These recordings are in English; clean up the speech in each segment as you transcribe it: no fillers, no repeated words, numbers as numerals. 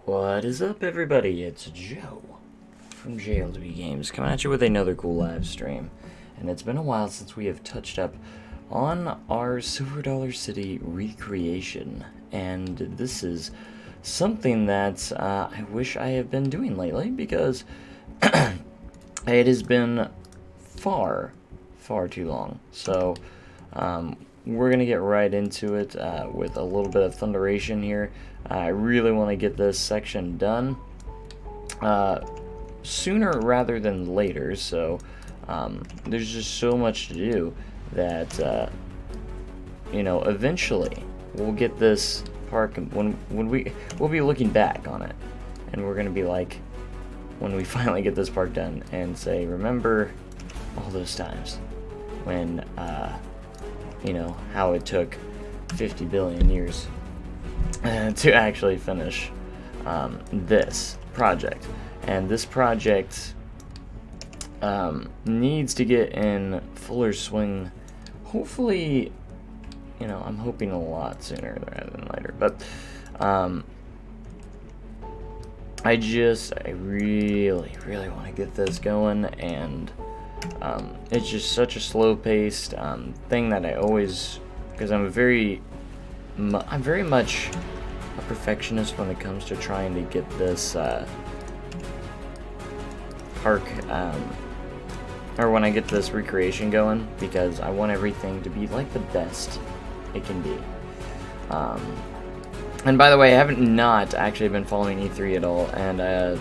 What is up, everybody? It's Joe from JLW Games coming at you with another cool live stream. And it's been a while since we have touched up on our Silver Dollar City recreation. And this is something that I wish I have been doing lately because it has been far too long. So we're going to get right into it with a little bit of Thunderation here. I really want to get this section done sooner rather than later, so there's just so much to do that, eventually we'll get this park, we'll be looking back on it, and we're going to be like, when we finally get this park done, and say, remember all those times when, how it took 50 billion years to actually finish this project. And this project needs to get in fuller swing, hopefully, I'm hoping a lot sooner rather than later, but I really want to get this going, and it's just such a slow-paced thing that I always, because I'm very much a perfectionist when it comes to trying to get this park, or when I get this recreation going, because I want everything to be like the best it can be. And by the way, I haven't not actually been following E3 at all, and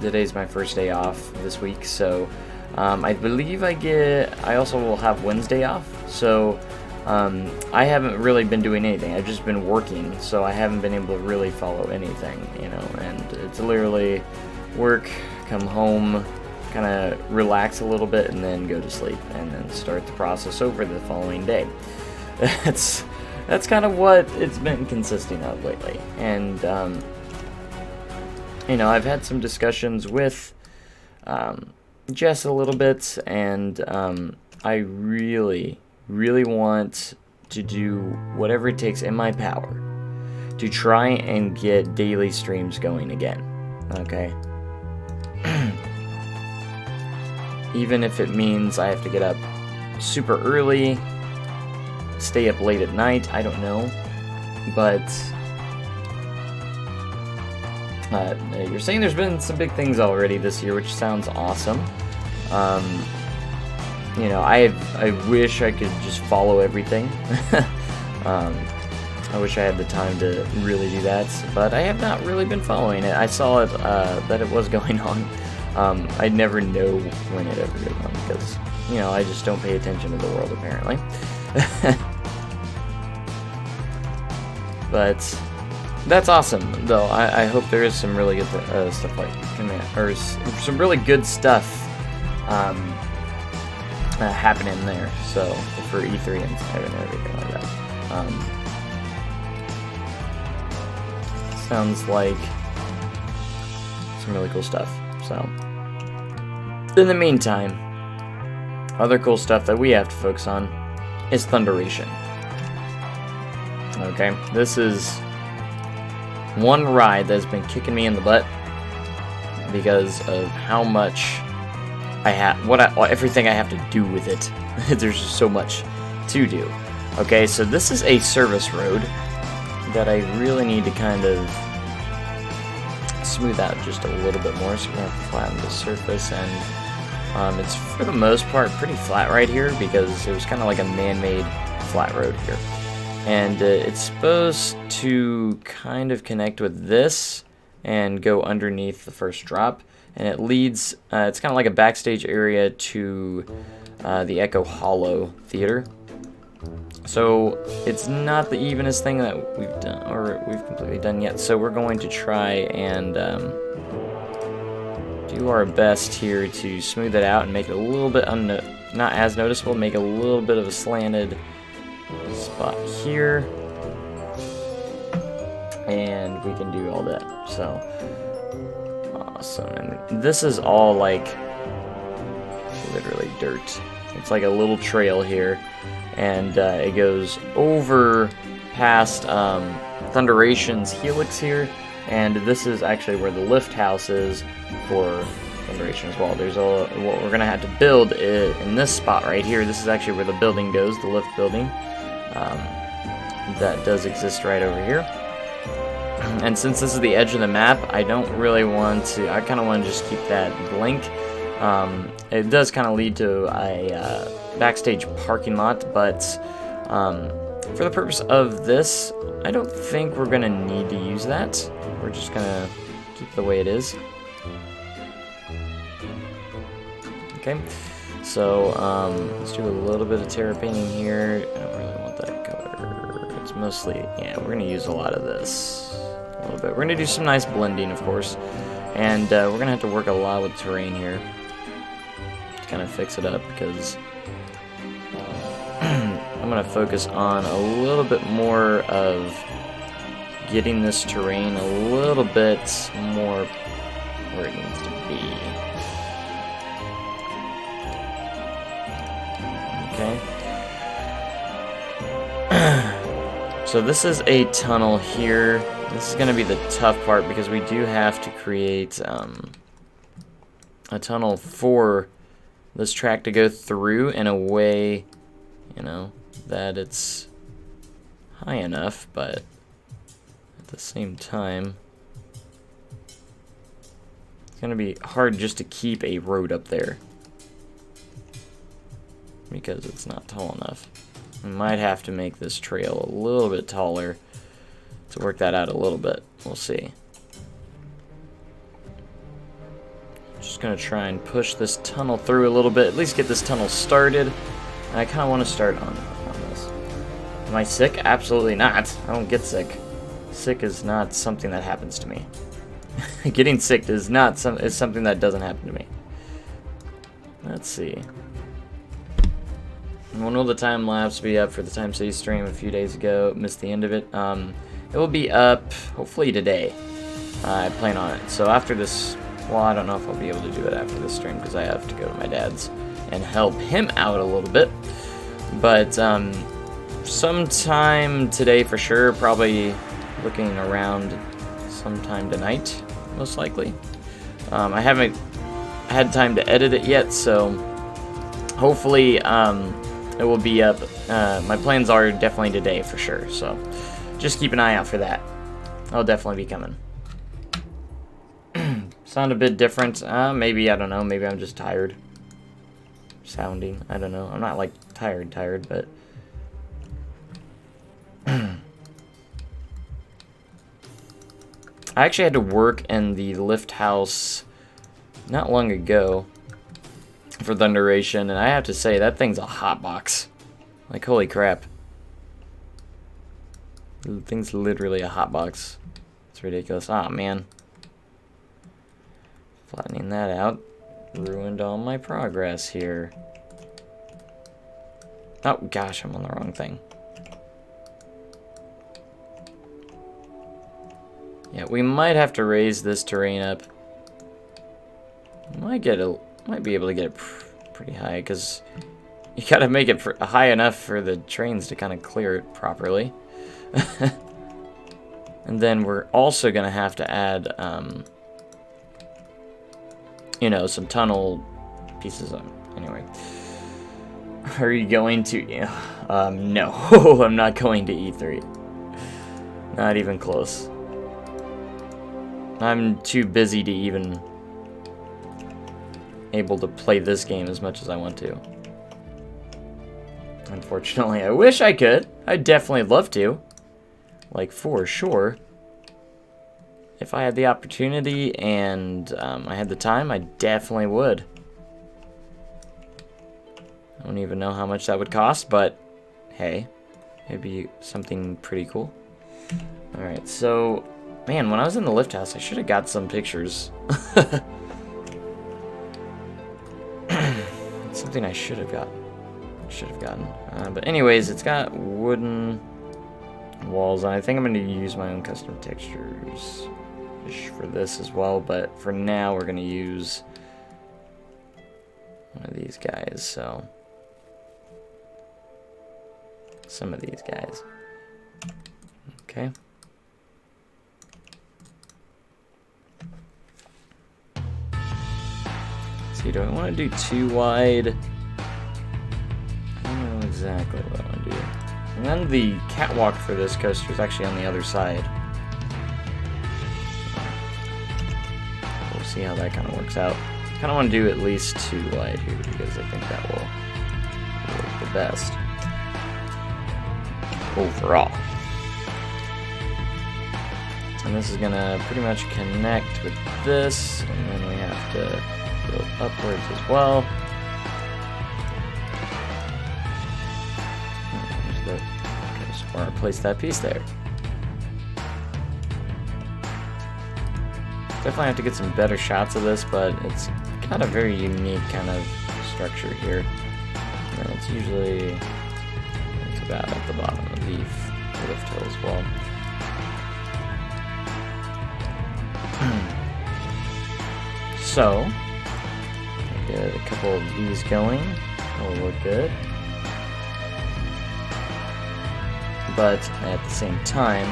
today's my first day off this week, so I believe I also will have Wednesday off, so I haven't really been doing anything. I've just been working, so I haven't been able to really follow anything, and it's literally work, come home, kind of relax a little bit, and then go to sleep, and then start the process over the following day. That's kind of what it's been consisting of lately, and I've had some discussions with Jess a little bit, and I really want to do whatever it takes in my power to try and get daily streams going again, okay? Even if it means I have to get up super early, stay up late at night, I don't know, but you're saying there's been some big things already this year, which sounds awesome. I wish I could just follow everything. I wish I had the time to really do that, but I have not really been following it. I saw it, that it was going on. I never know when it ever goes on, because, I just don't pay attention to the world, apparently. But that's awesome, though. I hope there is some really good stuff or some really good stuff happening there. So for E3 and everything like that, sounds like some really cool stuff. So in the meantime, other cool stuff that we have to focus on is Thunderation. Okay, this is one ride that's been kicking me in the butt because of how much everything I have to do with it. There's just so much to do. Okay, so this is a service road that I really need to kind of smooth out just a little bit more, so I'm going to flatten the surface, and it's for the most part pretty flat right here because it was kind of like a man-made flat road here. And it's supposed to kind of connect with this and go underneath the first drop, and it leads, it's kind of like a backstage area to the Echo Hollow Theater. So it's not the evenest thing that we've done, or we've completely done yet, so we're going to try and do our best here to smooth it out and make it a little bit not as noticeable, make a little bit of a slanted spot here, and we can do all that. So awesome. And this is all like literally dirt. It's like a little trail here, and it goes over past Thunderation's helix here, And this is actually where the lift house is for Thunderation as well. There's what we're gonna have to build in this spot right here. This is actually where the building goes, the lift building. That does exist right over here. And since this is the edge of the map, I don't really want to. I kind of want to just keep that blank. It does kind of lead to a backstage parking lot, but for the purpose of this, I don't think we're gonna need to use that. We're just gonna keep it the way it is. Okay, so let's do a little bit of terra painting here. I don't really want that color. It's mostly, yeah, we're gonna use a lot of this. A little bit. We're gonna do some nice blending, of course, and we're gonna have to work a lot with terrain here to kind of fix it up, because I'm gonna focus on a little bit more of getting this terrain a little bit more where it needs to be. Okay. So this is a tunnel here. This is going to be the tough part, because we do have to create a tunnel for this track to go through in a way, you know, that it's high enough, but at the same time, it's going to be hard just to keep a road up there, because it's not tall enough. We might have to make this trail a little bit taller to work that out a little bit. We'll see. Just gonna try and push this tunnel through a little bit, at least get this tunnel started. And I kind of want to start on this. Am I sick? Absolutely not. I don't get sick. Sick is not something that happens to me. Getting sick is something that doesn't happen to me. Let's see. When will the time lapse be up for the Time City stream a few days ago? Missed the end of it. It will be up hopefully today. I plan on it. So after this, well, I don't know if I'll be able to do it after this stream, because I have to go to my dad's and help him out a little bit. But sometime today for sure. Probably looking around sometime tonight, most likely. I haven't had time to edit it yet, so hopefully it will be up. My plans are definitely today for sure, so just keep an eye out for that. I'll definitely be coming. Sound a bit different. Maybe, I don't know, maybe I'm just tired sounding. I don't know. I'm not like tired, but I actually had to work in the lift house not long ago for Thunderation, and I have to say, that thing's a hot box. Like, holy crap. The thing's literally a hot box. It's ridiculous. Ah, man. Flattening that out ruined all my progress here. Oh, gosh, I'm on the wrong thing. Yeah, we might have to raise this terrain up. Might be able to get it pretty high, because you gotta make it high enough for the trains to kind of clear it properly. And then we're also gonna have to add, you know, some tunnel pieces on. Anyway, are you going to? No, I'm not going to E3. Not even close. I'm too busy to even able to play this game as much as I want to. Unfortunately, I wish I could. I'd definitely love to. Like, for sure. If I had the opportunity and I had the time, I definitely would. I don't even know how much that would cost, but hey, it'd be something pretty cool. Alright, so, man, when I was in the lift house, I should have got some pictures. It's something I should have gotten. But anyways, it's got wooden walls, and I think I'm going to use my own custom textures for this as well. But for now, we're going to use one of these guys. So some of these guys. Okay. see, do I want to do too wide? I don't know exactly what I want to do. And then the catwalk for this coaster is actually on the other side. We'll see how that kind of works out. I kind of want to do at least too wide here because I think that will work the best overall. And this is going to pretty much connect with this, and then we have to go upwards as well. Okay, so we're going to place that piece there. Definitely have to get some better shots of this, but it's got a very unique kind of structure here. And it's usually about at the bottom of the lift hill as well. So, get a couple of these going. That'll look good. But at the same time,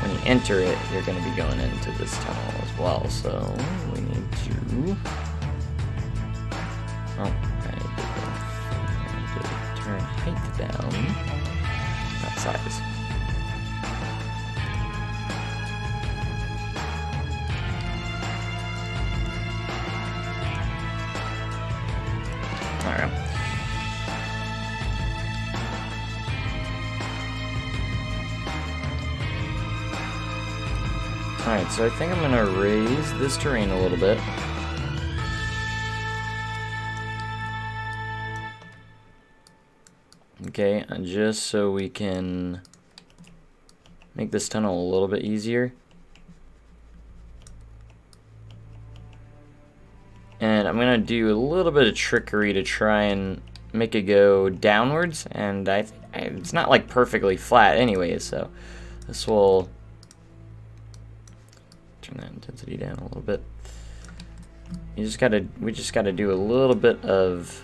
when you enter it, you're going to be going into this tunnel as well. So we need to. Oh, I need to turn height down, not size. Alright. Alright, so I think I'm gonna raise this terrain a little bit. Okay, and just so we can make this tunnel a little bit easier. And I'm gonna do a little bit of trickery to try and make it go downwards, and it's not like perfectly flat anyways, so this will turn that intensity down a little bit. We just gotta do a little bit of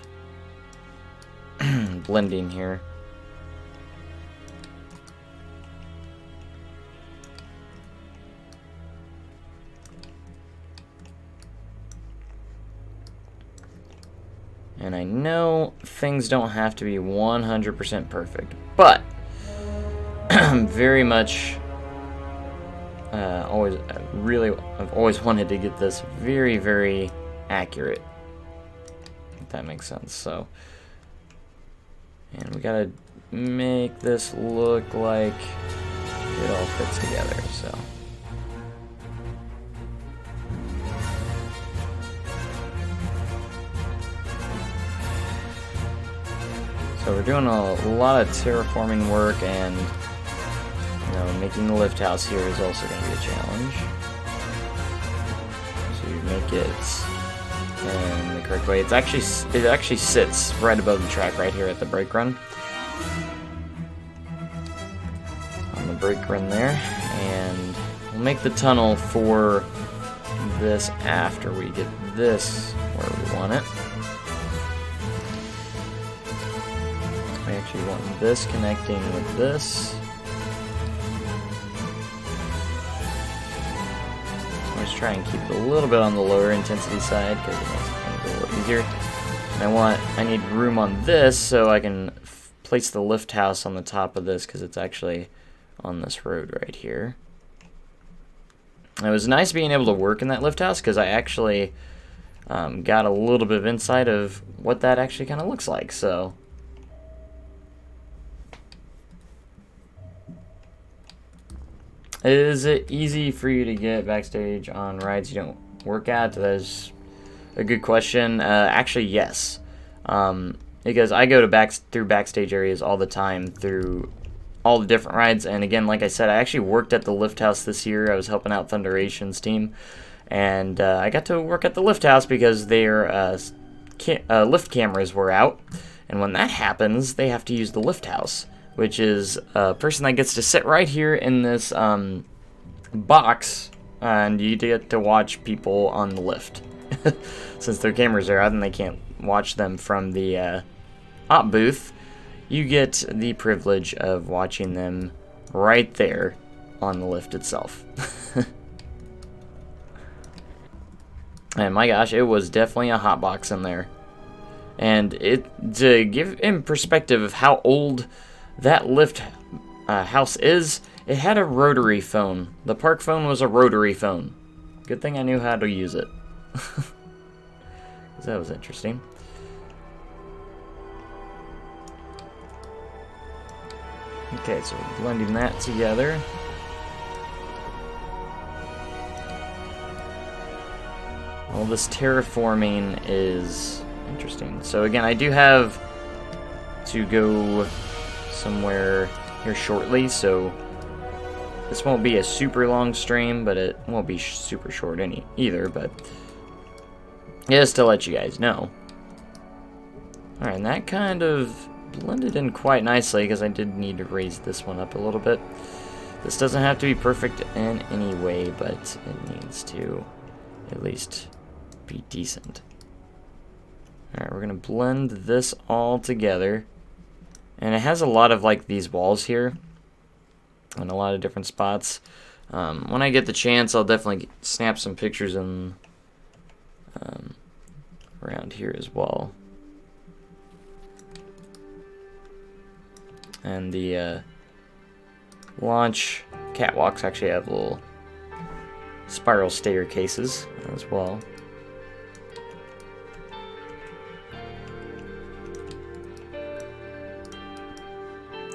blending here. And I know things don't have to be 100% perfect, but I'm very much I've always wanted to get this very, very accurate, if that makes sense. So, and we gotta make this look like it all fits together. So we're doing a lot of terraforming work, and making the lift house here is also going to be a challenge. So you make it in the correct way. It actually sits right above the track right here at the brake run. On the brake run there, and we'll make the tunnel for this after we get this where we want it. We actually want this connecting with this. Always try and keep it a little bit on the lower intensity side because it makes things a little easier. And I need room on this so I can place the lift house on the top of this because it's actually on this road right here. And it was nice being able to work in that lift house because I actually got a little bit of insight of what that actually kind of looks like. So. Is it easy for you to get backstage on rides you don't work at? That is a good question. Actually, yes. Because I go through backstage areas all the time through all the different rides. And again, like I said, I actually worked at the lift house this year. I was helping out Thunderation's team. And I got to work at the lift house because their lift cameras were out. And when that happens, they have to use the lift house, which is a person that gets to sit right here in this box, and you get to watch people on the lift. Since their cameras are out and they can't watch them from the op booth, you get the privilege of watching them right there on the lift itself. And my gosh, it was definitely a hot box in there. And to give in perspective of how old that lift house is, it had a rotary phone. The park phone was a rotary phone. Good thing I knew how to use it. That was interesting. Okay, so we're blending that together. All this terraforming is interesting. So again, I do have to go somewhere here shortly, so this won't be a super long stream, but it won't be super short either, but just to let you guys know. Alright, and that kind of blended in quite nicely, because I did need to raise this one up a little bit. This doesn't have to be perfect in any way, but it needs to at least be decent. Alright, we're going to blend this all together. And it has a lot of like these walls here in a lot of different spots. When I get the chance, I'll definitely snap some pictures in around here as well. And the launch catwalks actually have little spiral staircases as well.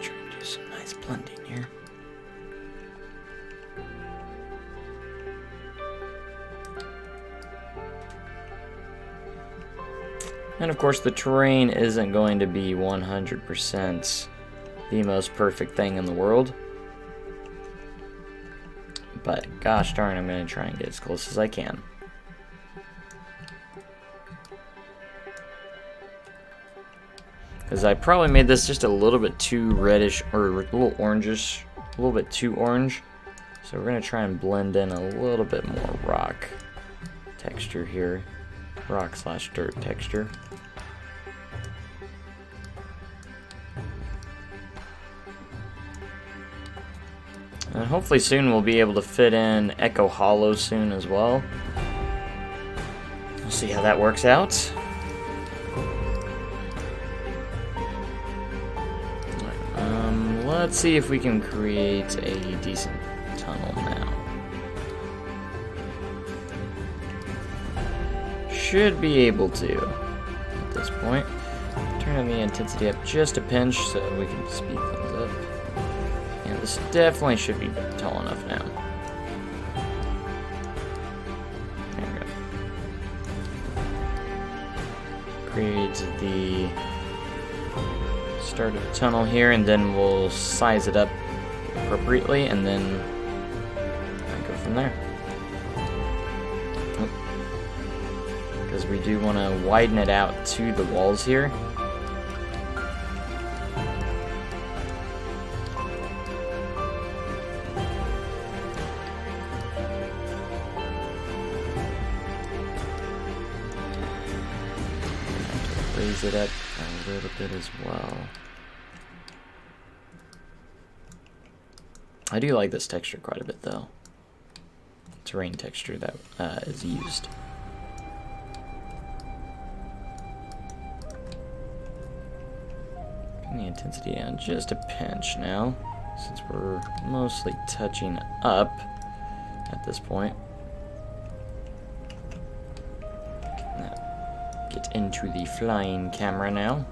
Trying to do some nice blending here. And of course the terrain isn't going to be 100% the most perfect thing in the world. But gosh darn, I'm going to try and get as close as I can. Because I probably made this just a little bit too reddish, or a little orangish, a little bit too orange. So we're going to try and blend in a little bit more rock texture here. Rock/dirt texture. And hopefully soon we'll be able to fit in Echo Hollow soon as well. We'll see how that works out. Let's see if we can create a decent tunnel now. Should be able to at this point. Turn the intensity up just a pinch so we can speed things up. And this definitely should be tall enough now. There we go. Create the start of the tunnel here, and then we'll size it up appropriately, and then go from there. Because we do want to widen it out to the walls here. Raise it up a little bit as well. I do like this texture quite a bit though. Terrain texture that is used. Bring the intensity down just a pinch now, since we're mostly touching up at this point. Get into the flying camera now.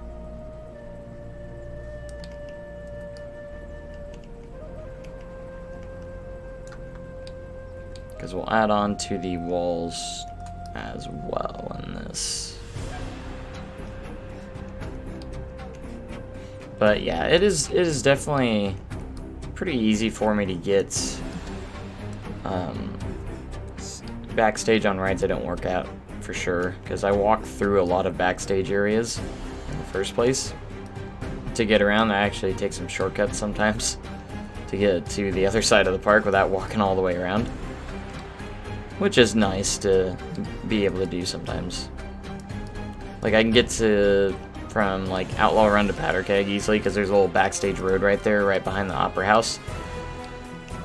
Because we'll add on to the walls as well in this. But yeah, it is definitely pretty easy for me to get backstage on rides that don't work out, for sure, because I walk through a lot of backstage areas in the first place. To get around, I actually take some shortcuts sometimes to get to the other side of the park without walking all the way around, which is nice to be able to do sometimes. Like, I can get from like Outlaw Run to Powder Keg easily because there's a little backstage road right there, right behind the Opera House,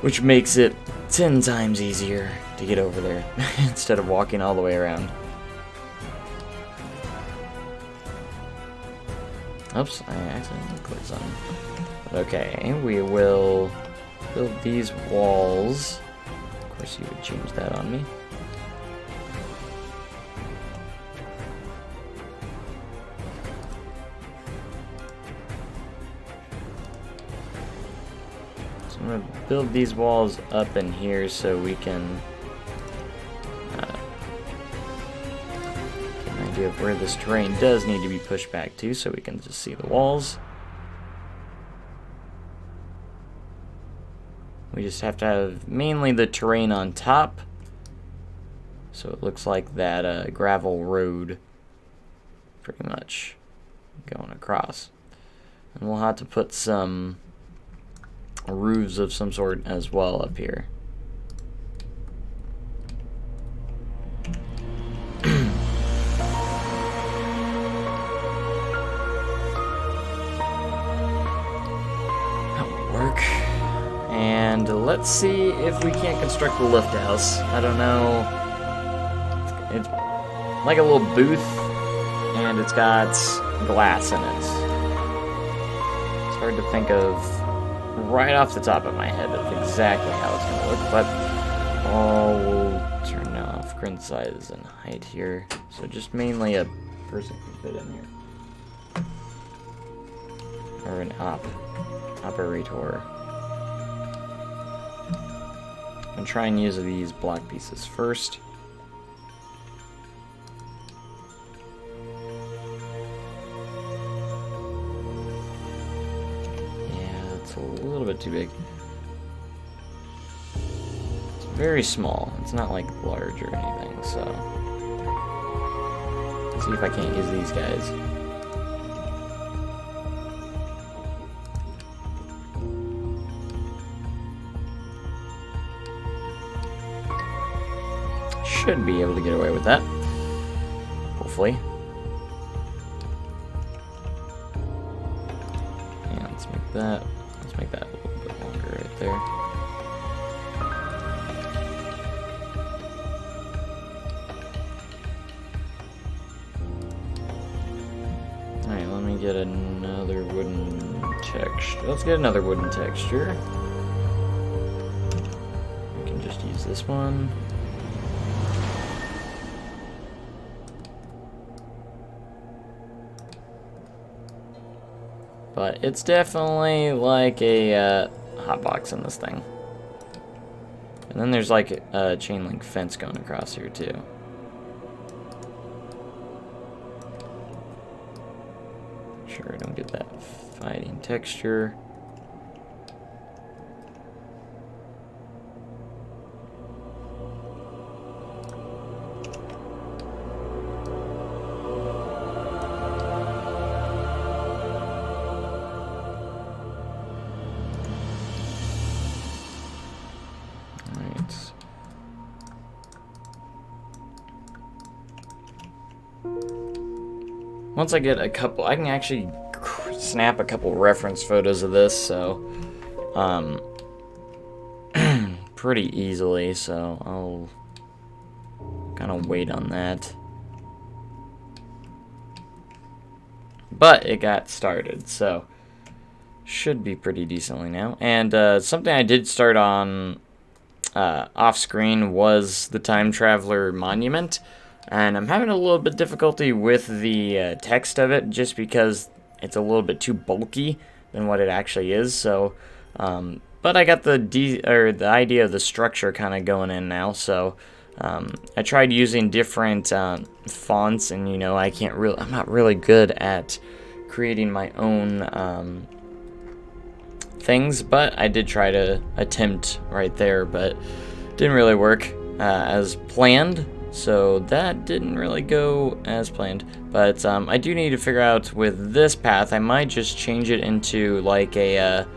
which makes it 10 times easier to get over there instead of walking all the way around. Oops, I accidentally clicked something. Okay, we will build these walls. Of course, you would change that on me. So I'm going to build these walls up in here so we can get an idea of where this terrain does need to be pushed back to, so we can just see the walls. We just have to have mainly the terrain on top, so it looks like that gravel road pretty much going across. And we'll have to put some roofs of some sort as well up here. That will work. And let's see if we can't construct a lift house. I don't know. It's like a little booth, and it's got glass in it. It's hard to think of right off the top of my head of exactly how it's going to look, but we'll turn off grid size and height here. So just mainly a person can fit in here. Or an operator. And try and use these block pieces first. Yeah, it's a little bit too big. It's very small. It's not like large or anything, so let's see if I can't use these guys. Should be able to get away with that. Hopefully. Yeah, let's make that a little bit longer right there. Alright, let me get another wooden texture. Let's get another wooden texture. We can just use this one. But it's definitely like a hotbox in this thing. And then there's like a chain link fence going across here too. Sure, I don't get that fighting texture. Once I get a couple, I can actually snap a couple reference photos of this, so pretty easily, so I'll kind of wait on that. But it got started, so should be pretty decently now. And something I did start on off screen was the Time Traveler Monument. And I'm having a little bit difficulty with the text of it, just because it's a little bit too bulky than what it actually is. So, but I got the idea of the structure kind of going in now. So, I tried using different fonts, and I'm not really good at creating my own things, but I did try to attempt right there, but didn't really work as planned. So that didn't really go as planned, but I do need to figure out with this path. I might just change it into like a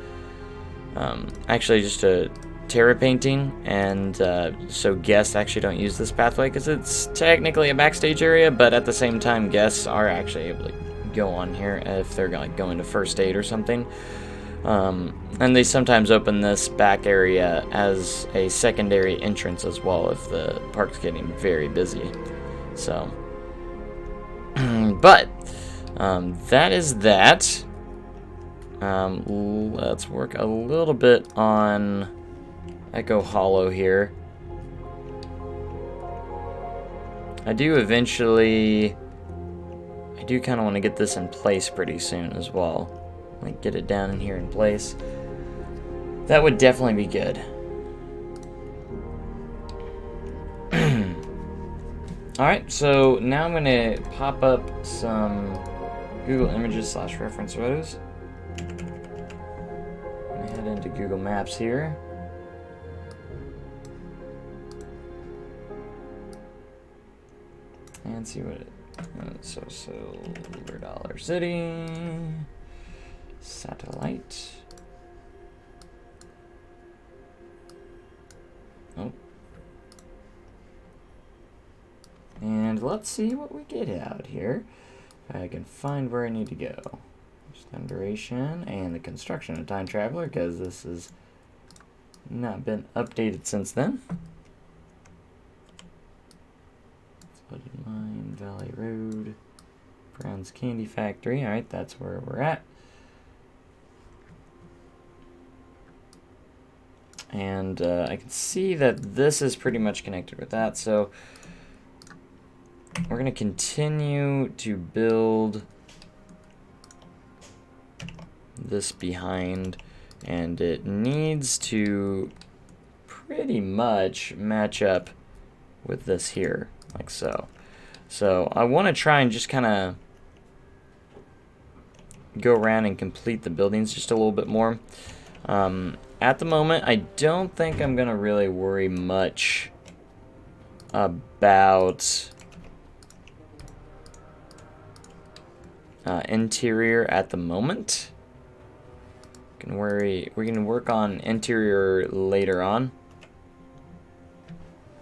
actually just a terra painting, and so guests actually don't use this pathway because it's technically a backstage area, but at the same time guests are actually able to go on here if they're like going to first aid or something. And they sometimes open this back area as a secondary entrance as well if the park's getting very busy. So, but that is that. Let's work a little bit on Echo Hollow here. I do kind of want to get this in place pretty soon as well. Like, get it down in here in place. That would definitely be good. Alright, so now I'm going to pop up some Google Images / reference photos. I'm going to head into Google Maps here. And see what it... So Silver Dollar City... Satellite... Oh. And let's see what we get out here. If I can find where I need to go. There's Thunderation and the construction of Time Traveler, because this has not been updated since then. Flooded Mine, Valley Road, Brown's Candy Factory. Alright, that's where we're at. And I can see that this is pretty much connected with that, so we're going to continue to build this behind, and it needs to pretty much match up with this here, like so. So I want to try and just kind of go around and complete the buildings just a little bit more. At the moment, I don't think I'm going to really worry much about interior at the moment. We can work on interior later on.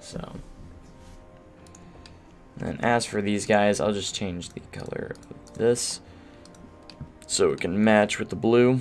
So, and as for these guys, I'll just change the color of this so it can match with the blue.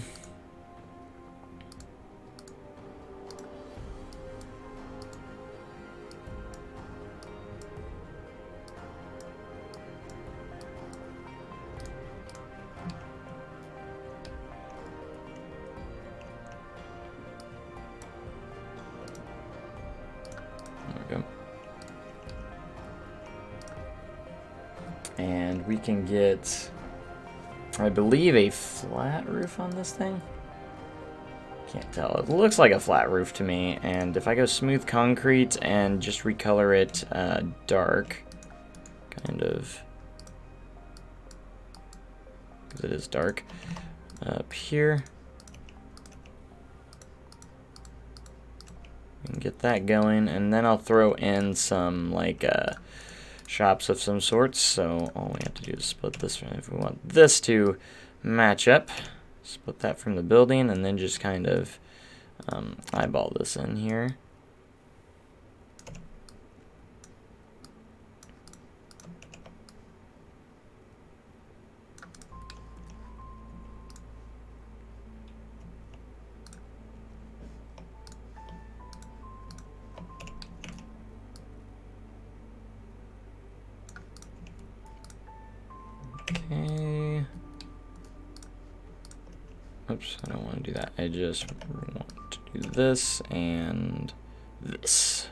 And we can get, I believe, a flat roof on this thing. Can't tell. It looks like a flat roof to me. And if I go smooth concrete and just recolor it dark, kind of, because it is dark, up here, we can get that going. And then I'll throw in some, like, shops of some sorts, so all we have to do is split this. If we want this to match up, split that from the building, and then just kind of eyeball this in here. Okay. Oops, I don't want to do that. I just want to do this and this.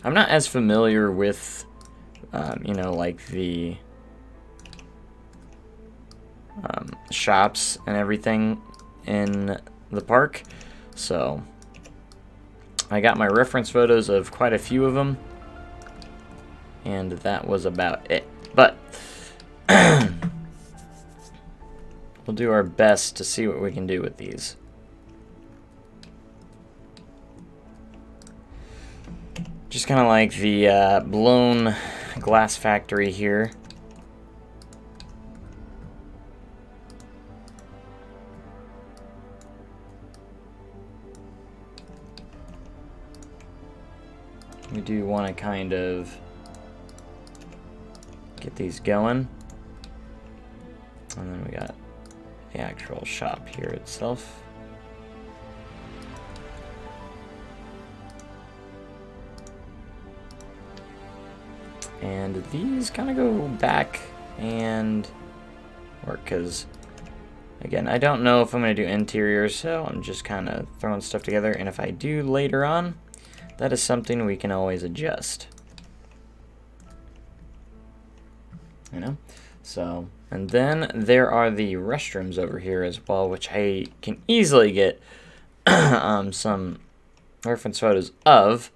I'm not as familiar with, you know, like the shops and everything in the park. So I got my reference photos of quite a few of them. And that was about it. But we'll do our best to see what we can do with these. Just kind of like the blown glass factory here. We do want to kind of get these going. And then we got the actual shop here itself. And these kind of go back and work, because, again, I don't know if I'm going to do interior, so I'm just kind of throwing stuff together. And if I do later on, that is something we can always adjust. You know? So, and then there are the restrooms over here as well, which I can easily get some reference photos of,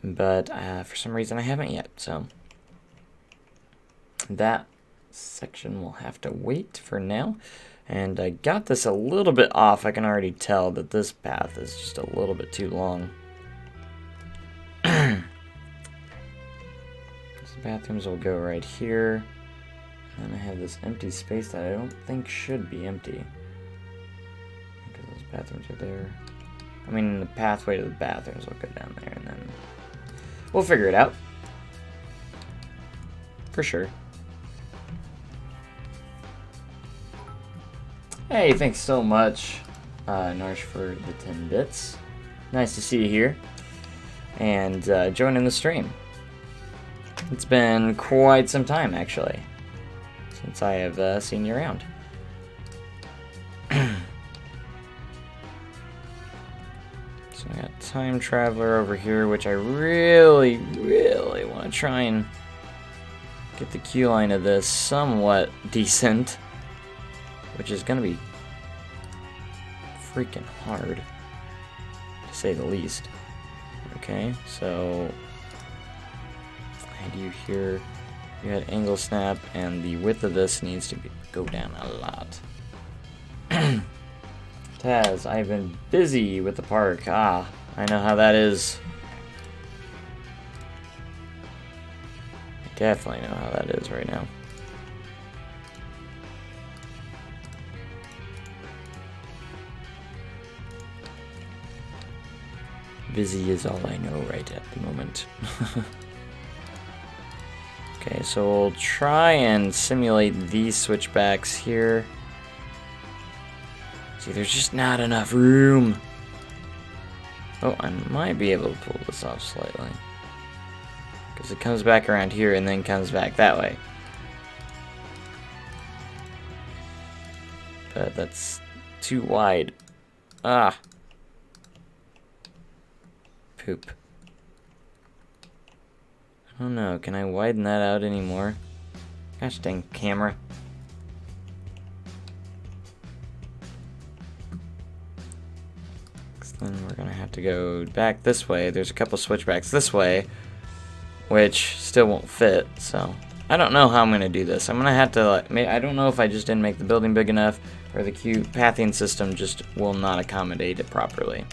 but for some reason I haven't yet. So that section will have to wait for now. And I got this a little bit off. I can already tell that this path is just a little bit too long. The bathrooms will go right here. And I have this empty space that I don't think should be empty, because those bathrooms are there. I mean, the pathway to the bathrooms will go down there, and then we'll figure it out. For sure. Hey, thanks so much, Narsh, for the 10 bits. Nice to see you here. And joining the stream. It's been quite some time, actually, since I have seen you around. So I got Time Traveler over here, which I really, really want to try and get the queue line of this somewhat decent, which is going to be freaking hard, to say the least. Okay, so I do here. You had angle snap, and the width of this needs to go down a lot. Taz, I've been busy with the park. Ah, I know how that is. I definitely know how that is right now. Busy is all I know right at the moment. Okay, so we'll try and simulate these switchbacks here. See, there's just not enough room. Oh, I might be able to pull this off slightly, because it comes back around here and then comes back that way. But that's too wide. Ah. Poop. I don't know, can I widen that out anymore? Gosh dang camera. Then we're gonna have to go back this way. There's a couple switchbacks this way, which still won't fit, so I don't know how I'm gonna do this. I'm gonna have to, I don't know if I just didn't make the building big enough, or the queue pathing system just will not accommodate it properly.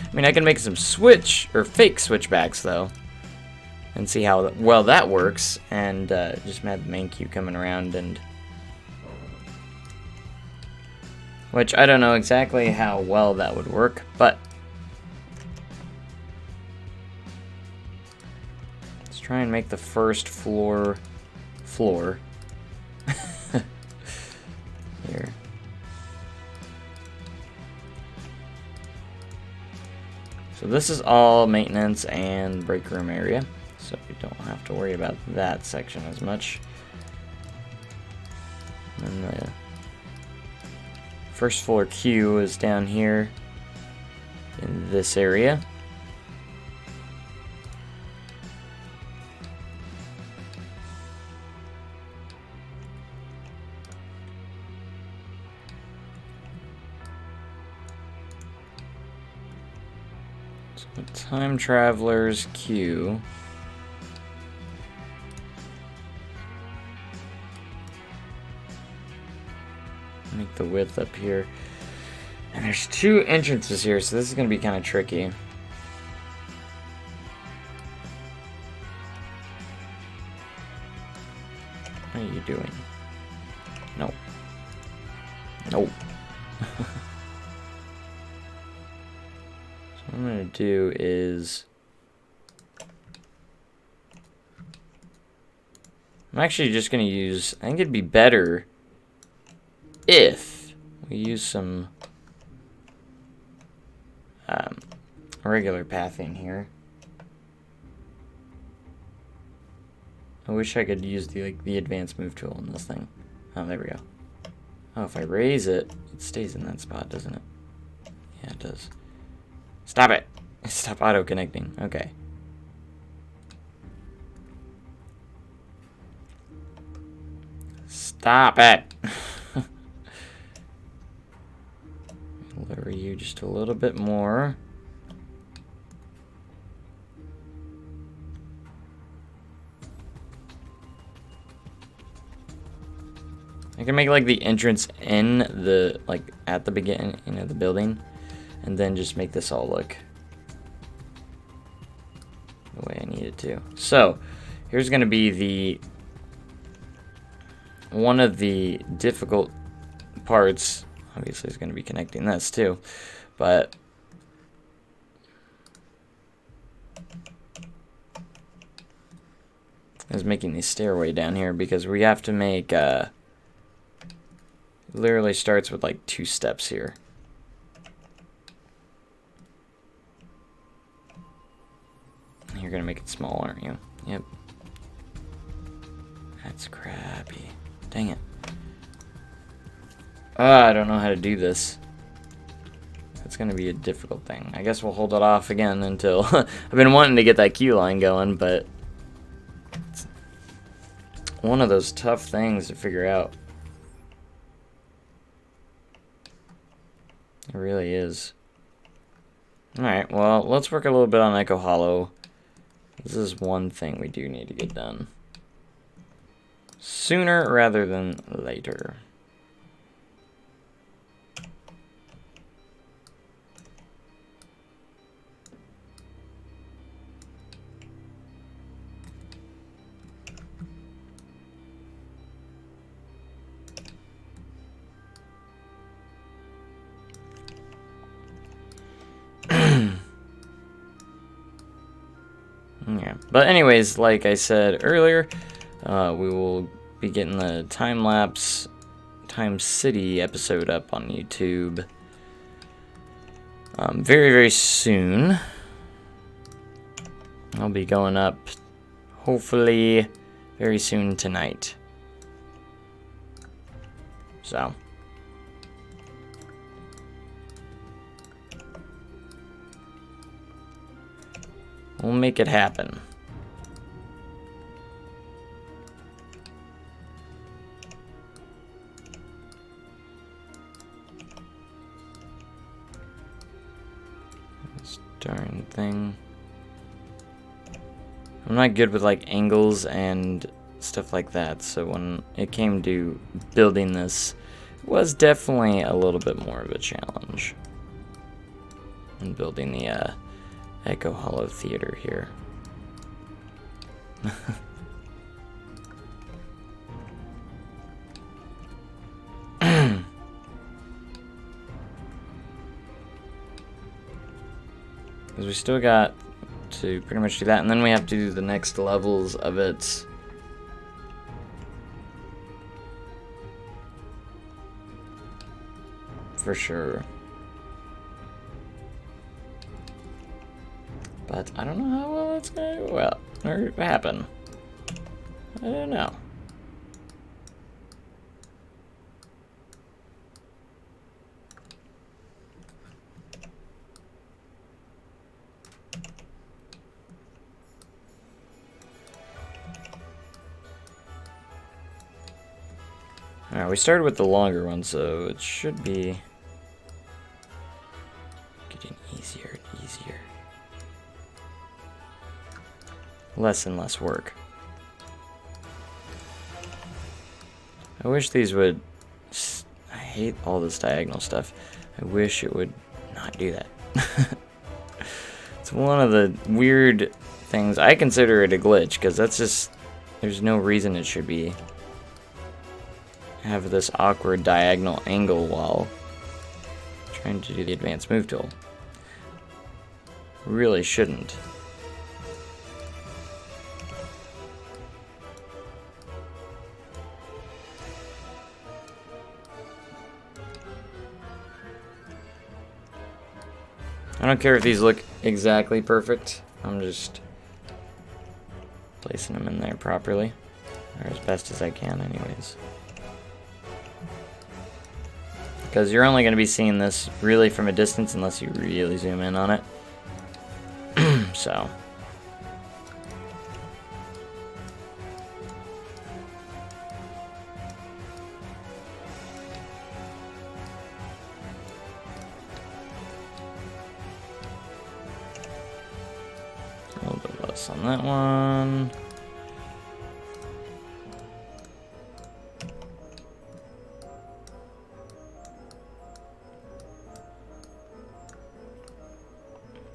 I mean, I can make some fake switchbacks though, and see how well that works, and just have the main queue coming around, and which I don't know exactly how well that would work, but let's try and make the first floor here. So this is all maintenance and break room area, so we don't have to worry about that section as much. And the first floor queue is down here in this area. So Time Traveler's queue. Make the width up here. And there's two entrances here, so this is going to be kind of tricky. What are you doing? Nope. Nope. So what I'm going to do is I'm actually just going to use, I think it'd be better if we use some regular pathing here. I wish I could use the advanced move tool in this thing. Oh, there we go. Oh, if I raise it, it stays in that spot, doesn't it? Yeah, it does. Stop it! Stop auto-connecting. Okay. Stop it! Lower you just a little bit more. I can make like the entrance in the at the beginning, you know, the building, and then just make this all look the way I need it to. So here's going to be one of the difficult parts. Obviously, is going to be connecting this too, but is making the stairway down here because we have to make. Literally starts with like 2 steps here. You're gonna make it small, aren't you? Yep. That's crappy. Dang it. I don't know how to do this. It's gonna be a difficult thing. I guess we'll hold it off again until I've been wanting to get that queue line going, but it's one of those tough things to figure out. It really is. Alright, well, let's work a little bit on Echo Hollow. This is one thing we do need to get done. Sooner rather than later. Yeah, but anyways, like I said earlier, we will be getting the time-lapse Time City episode up on YouTube very, very soon. I'll be going up, hopefully, very soon tonight. So. We'll make it happen. This darn thing. I'm not good with like angles and stuff like that, so when it came to building this, it was definitely a little bit more of a challenge. And building the Echo Hollow Theater here. Because we still got to pretty much do that, and then we have to do the next levels of it. For sure. But I don't know how well it's going to or happen. I don't know. Alright, we started with the longer one, so it should be getting easier and easier. Less and less work. I wish these would... I hate all this diagonal stuff. I wish it would not do that. It's one of the weird things. I consider it a glitch, because that's just... There's no reason it should be... have this awkward diagonal angle while trying to do the advanced move tool. Really shouldn't. I don't care if these look exactly perfect. I'm just placing them in there properly, or as best as I can anyways. Because you're only going to be seeing this really from a distance unless you really zoom in on it. So. A little bit less on that one.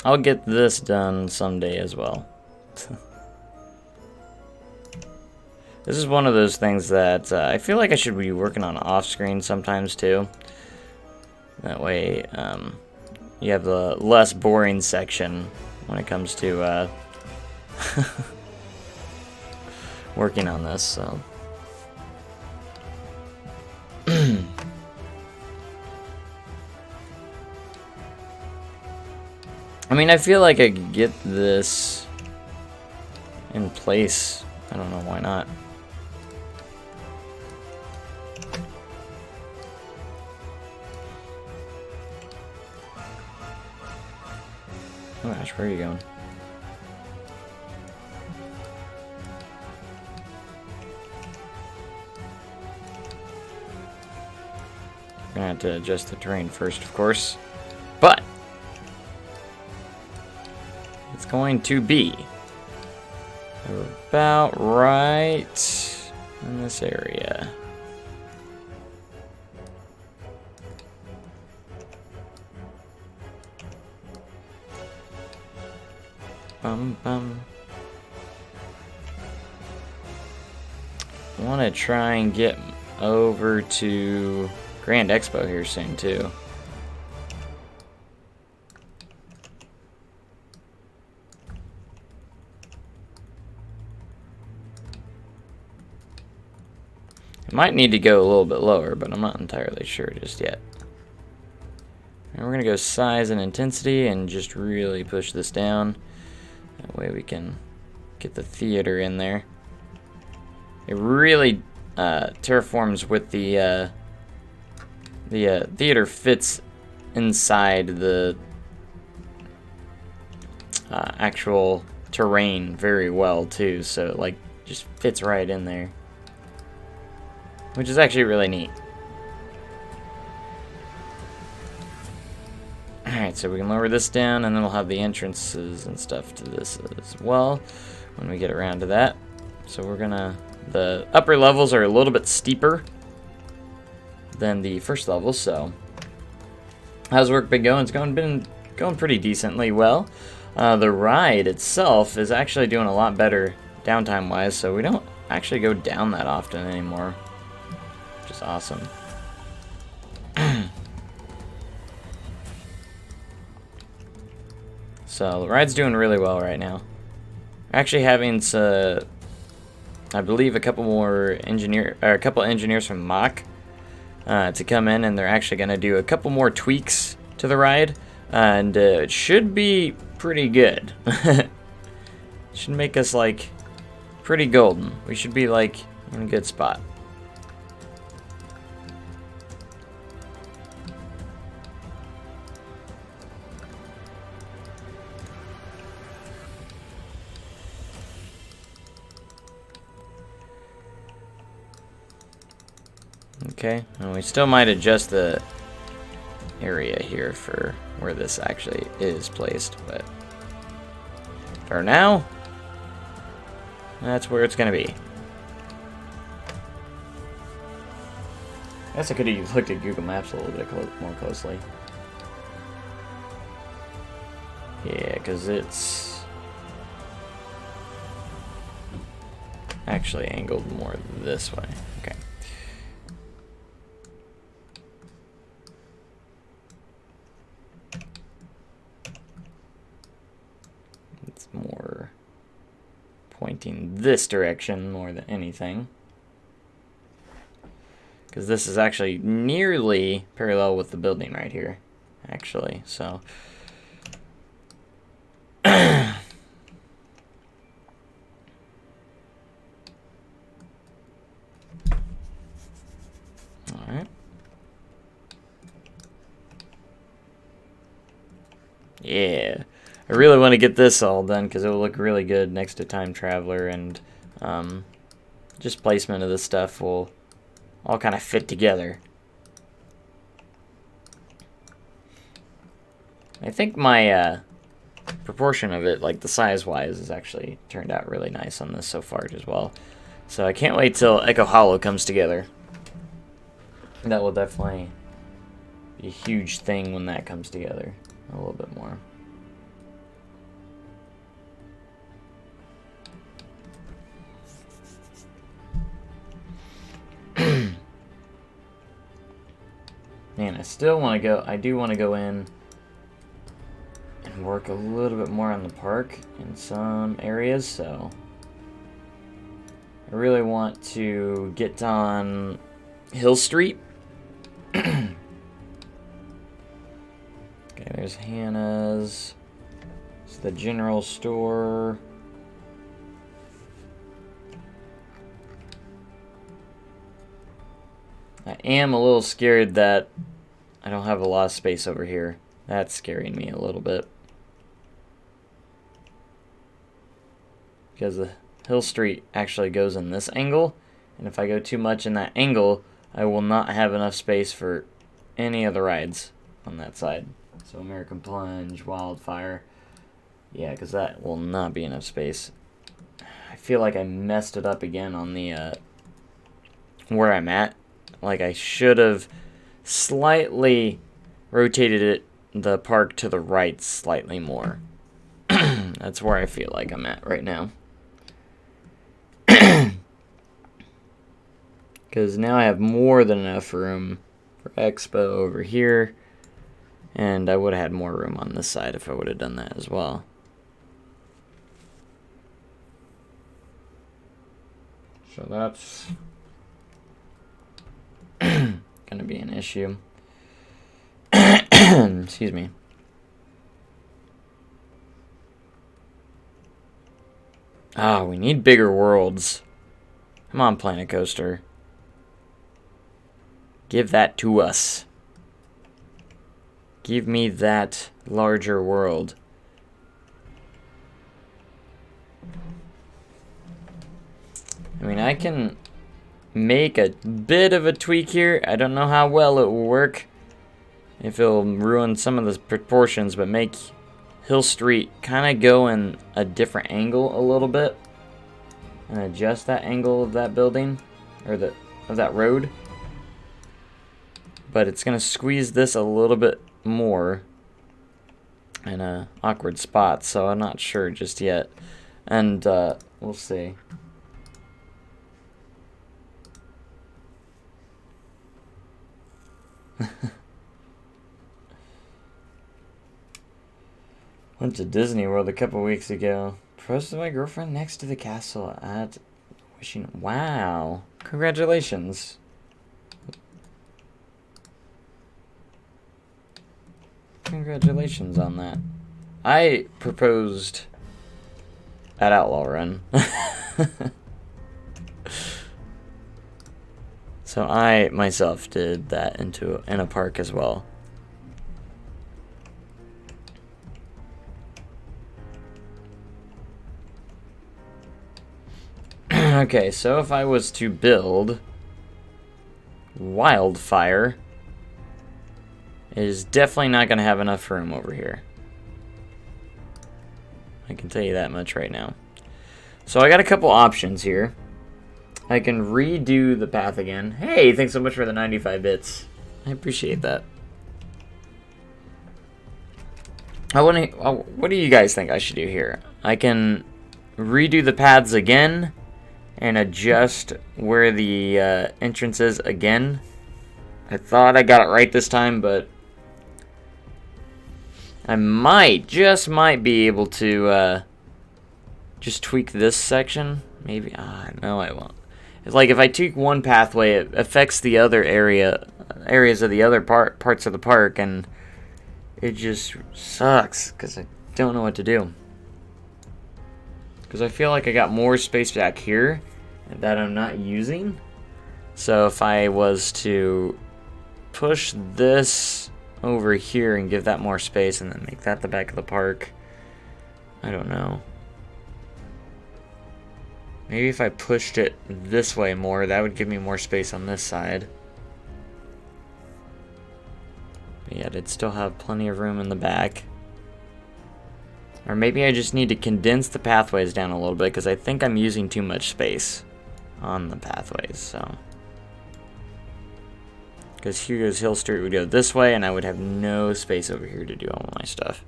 I'll get this done someday as well. This is one of those things that I feel like I should be working on off screen sometimes too. That way you have the less boring section when it comes to working on this. So. I mean, I feel like I could get this in place. I don't know why not. Oh gosh, where are you going? Gonna have to adjust the terrain first, of course. But it's going to be about right in this area. Bum bum. I want to try and get over to Grand Expo here soon too. Might need to go a little bit lower, but I'm not entirely sure just yet. And we're going to go size and intensity and just really push this down. That way we can get the theater in there. It really terraforms with the theater fits inside the actual terrain very well too, so it like just fits right in there. Which is actually really neat. Alright, so we can lower this down, and then we'll have the entrances and stuff to this as well when we get around to that. So we're gonna... The upper levels are a little bit steeper than the first level, so... How's work been going? It's been going pretty decently well. The ride itself is actually doing a lot better downtime-wise, so we don't actually go down that often anymore. Which is awesome. So the ride's doing really well right now. We're actually having I believe a couple engineers from Mach to come in, and they're actually going to do a couple more tweaks to the ride, and it should be pretty good. Should make us like pretty golden. We should be like in a good spot. Okay, and we still might adjust the area here for where this actually is placed, but for now, that's where it's going to be. I guess I could have looked at Google Maps a little bit more closely. Yeah, because it's actually angled more this way. Okay. It's more pointing this direction more than anything, because this is actually nearly parallel with the building right here, actually. So Yeah. I really want to get this all done because it will look really good next to Time Traveler, and just placement of this stuff will all kind of fit together. I think my proportion of it, like the size-wise, has actually turned out really nice on this so far as well. So I can't wait till Echo Hollow comes together. That will definitely be a huge thing when that comes together a little bit more. Man, I still want to go. I do want to go in and work a little bit more on the park in some areas, so I really want to get on Hill Street. Okay, there's Hannah's. It's the general store. I am a little scared that I don't have a lot of space over here. That's scaring me a little bit. Because the Hill Street actually goes in this angle, and if I go too much in that angle, I will not have enough space for any of the rides on that side. So American Plunge, Wildfire. Yeah, because that will not be enough space. I feel like I messed it up again on the where I'm at. Like I should have slightly rotated it, the park to the right slightly more. That's where I feel like I'm at right now. Because now I have more than enough room for Expo over here. And I would have had more room on this side if I would have done that as well. So that's gonna be an issue. Excuse me. Ah, we need bigger worlds. Come on, Planet Coaster. Give that to us. Give me that larger world. I mean, I can make a bit of a tweak here. I don't know how well it will work. If it'll ruin some of the proportions, but make Hill Street kind of go in a different angle a little bit. And adjust that angle of that building, or of that road. But it's going to squeeze this a little bit more in a awkward spot, so I'm not sure just yet. And we'll see. Went to Disney World a couple weeks ago. Proposed to my girlfriend next to the castle at Wishing. Wow. Congratulations. Congratulations on that. I proposed at Outlaw Run. So I myself did that in a park as well. Okay, so if I was to build Wildfire, it is definitely not going to have enough room over here. I can tell you that much right now. So I got a couple options here. I can redo the path again. Hey, thanks so much for the 95 bits. I appreciate that. What do you guys think I should do here? I can redo the paths again and adjust where the entrance is again. I thought I got it right this time, but I just might be able to just tweak this section. Maybe. No, I won't. It's like if I tweak one pathway, it affects the other areas of the other parts of the park, and it just sucks because I don't know what to do. Because I feel like I got more space back here that I'm not using. So if I was to push this over here and give that more space and then make that the back of the park. I don't know. Maybe if I pushed it this way more, that would give me more space on this side. But yeah, it'd still have plenty of room in the back. Or maybe I just need to condense the pathways down a little bit because I think I'm using too much space on the pathways, so. Because Hugo's Hill Street would go this way and I would have no space over here to do all my stuff.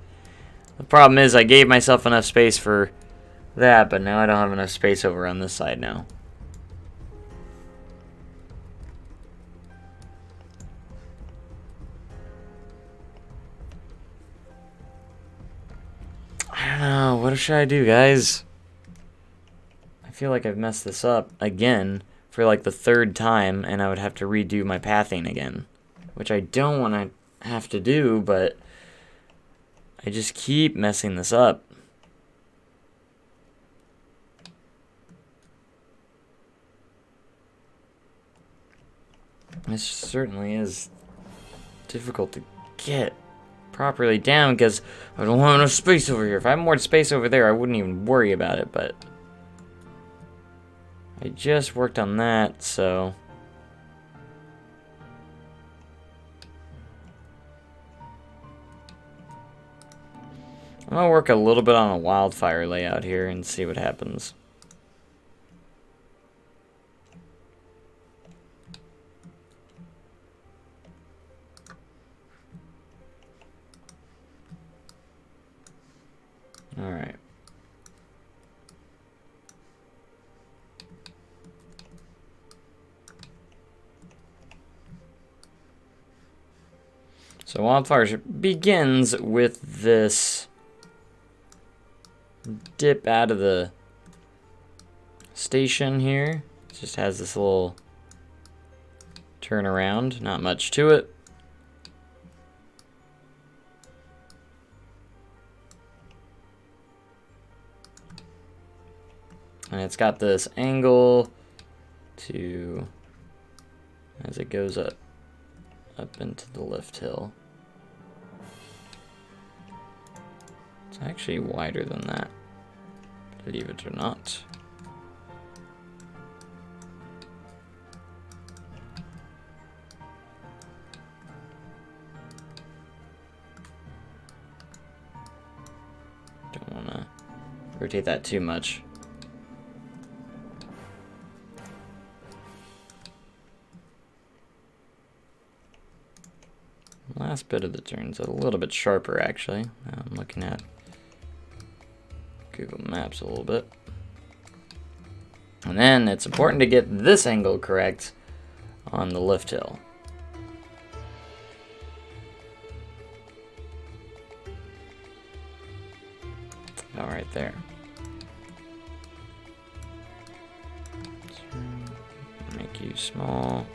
The problem is I gave myself enough space for that, but now I don't have enough space over on this side now. I don't know. What should I do, guys? I feel like I've messed this up again for like the third time, and I would have to redo my pathing again, which I don't want to have to do, but I just keep messing this up. This certainly is difficult to get properly down because I don't have enough space over here. If I had more space over there, I wouldn't even worry about it, but I just worked on that, so I'm gonna work a little bit on a wildfire layout here and see what happens. All right. So Wildfire begins with this dip out of the station here. It just has this little turnaround, not much to it. And it's got this angle to, as it goes up into the lift hill. It's actually wider than that, believe it or not. Don't want to rotate that too much. Last bit of the turn's a little bit sharper, actually. Now I'm looking at Google Maps a little bit. And then it's important to get this angle correct on the lift hill. All right, there. Make you small.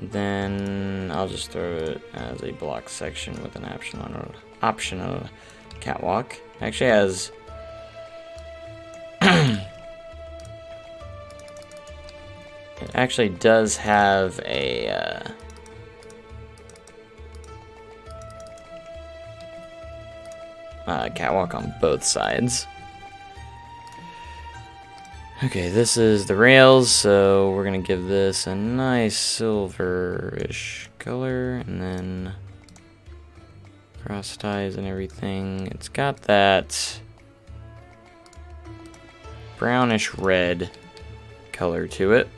Then I'll just throw it as a block section with an optional catwalk. Actually has it actually does have a catwalk on both sides. Okay, this is the rails, so we're gonna give this a nice silverish color, and then cross ties and everything. It's got that brownish red color to it,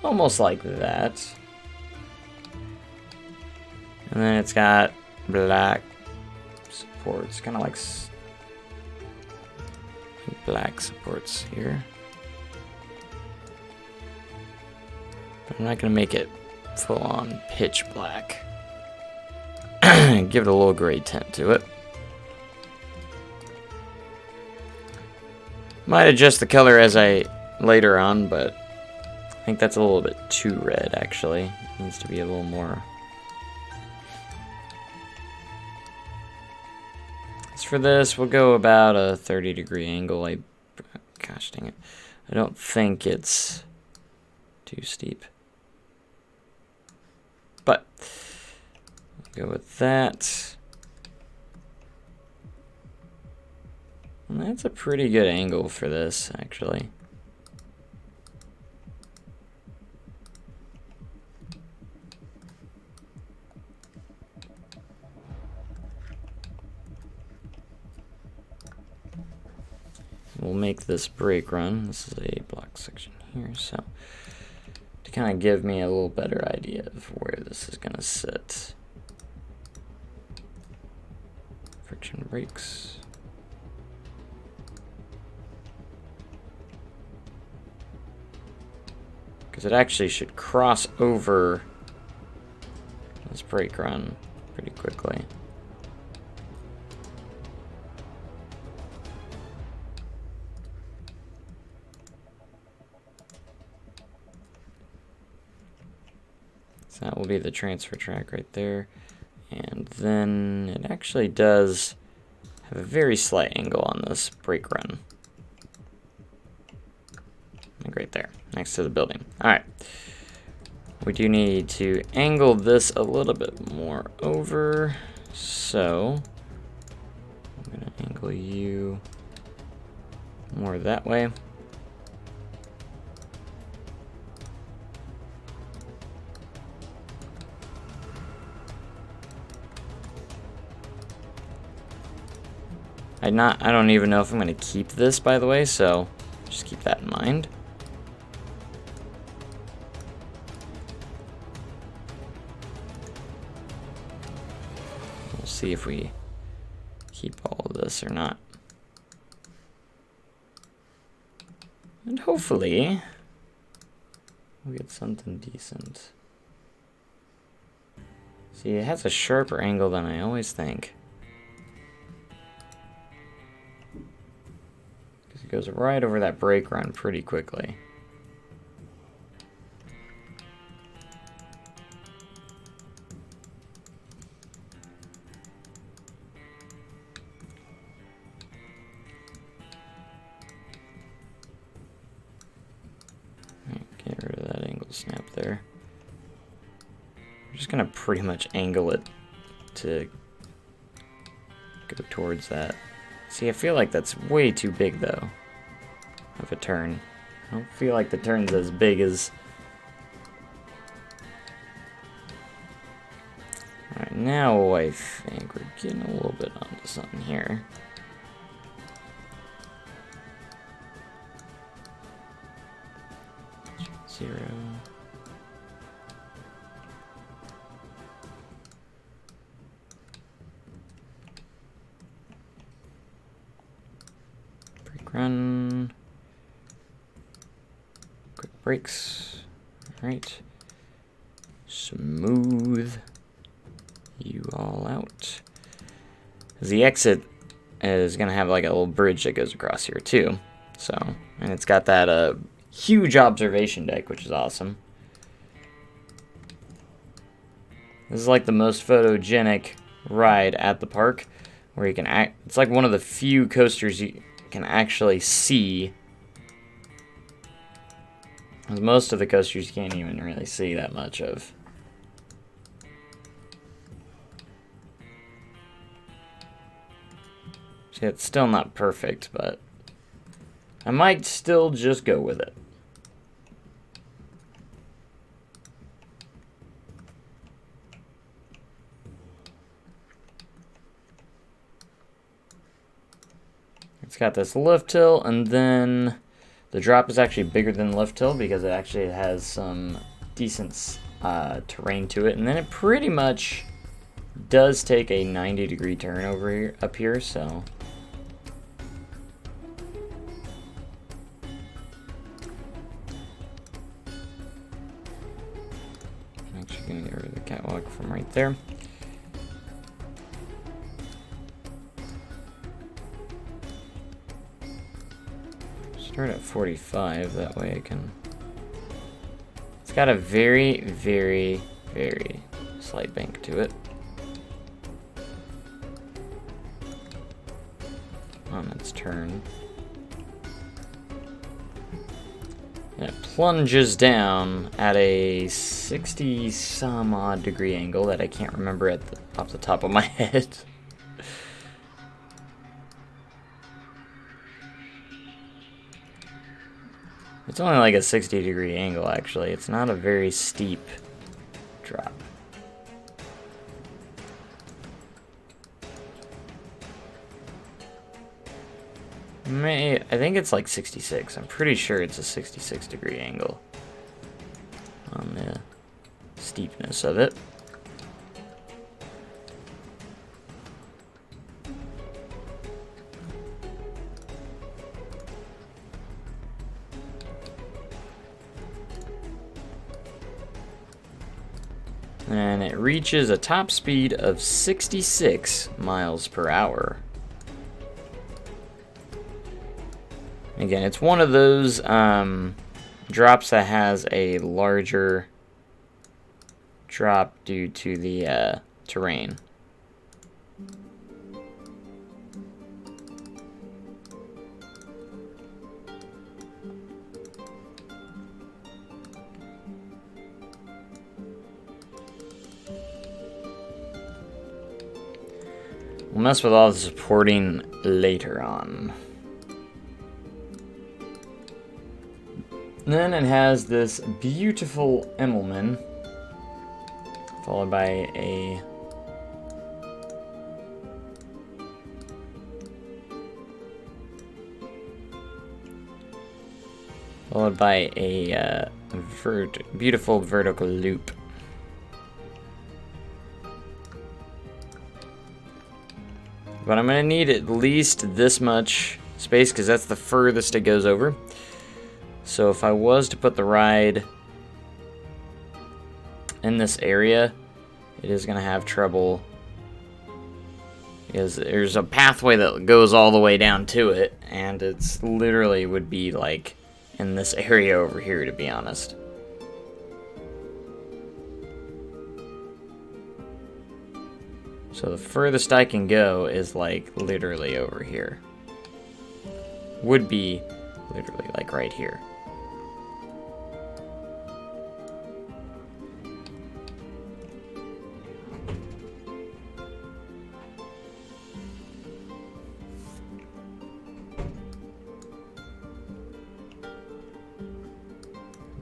almost like that. And then it's got black supports, kind of like black supports here. But I'm not going to make it full on pitch black. Give it a little gray tint to it. Might adjust the color as I later on, but I think that's a little bit too red actually. It needs to be a little more. As for this, we'll go about a 30-degree angle. Gosh dang it. I don't think it's too steep. But Go with that. And that's a pretty good angle for this, actually. We'll make this break run. This is a block section here, so to kind of give me a little better idea of where this is going to sit. Friction breaks. Because it actually should cross over this break run pretty quickly. So that will be the transfer track right there. And then it actually does have a very slight angle on this brake run. Like right there, next to the building. All right. We do need to angle this a little bit more over. So I'm gonna angle you more that way. I don't even know if I'm going to keep this, by the way, so just keep that in mind. We'll see if we keep all of this or not. And hopefully we'll get something decent. See, it has a sharper angle than I always think. It goes right over that brake run pretty quickly. Right, get rid of that angle snap there. I'm just gonna pretty much angle it to go towards that. See, I feel like that's way too big, though, of a turn. I don't feel like the turn's as big as... Alright, now I think we're getting a little bit onto something here. Zero. Run. Quick brakes. Alright. Smooth you all out. The exit is going to have like a little bridge that goes across here too. So, and it's got that huge observation deck, which is awesome. This is like the most photogenic ride at the park where you can it's like one of the few coasters you can actually see. Most of the coasters you can't even really see that much of. See, it's still not perfect, but I might still just go with it. It's got this lift hill, and then the drop is actually bigger than the lift hill because it actually has some decent terrain to it. And then it pretty much does take a 90-degree turn over here, up here, so. I'm actually going to get rid of the catwalk from right there. Start at 45, that way I can... It's got a very, very, very slight bank to it. On its turn. And it plunges down at a 60-some-odd degree angle that I can't remember at off the top of my head. It's only like a 60-degree angle, actually. It's not a very steep drop. I think it's like 66. I'm pretty sure it's a 66-degree angle on the steepness of it. And it reaches a top speed of 66 miles per hour. Again, it's one of those drops that has a larger drop due to the terrain. We'll mess with all the supporting later on. Then it has this beautiful Immelman, followed by a beautiful vertical loop. But I'm going to need at least this much space because that's the furthest it goes over. So if I was to put the ride in this area, it is going to have trouble because there's a pathway that goes all the way down to it, and it's literally would be like in this area over here, to be honest. So the furthest I can go is like literally over here. Would be literally like right here.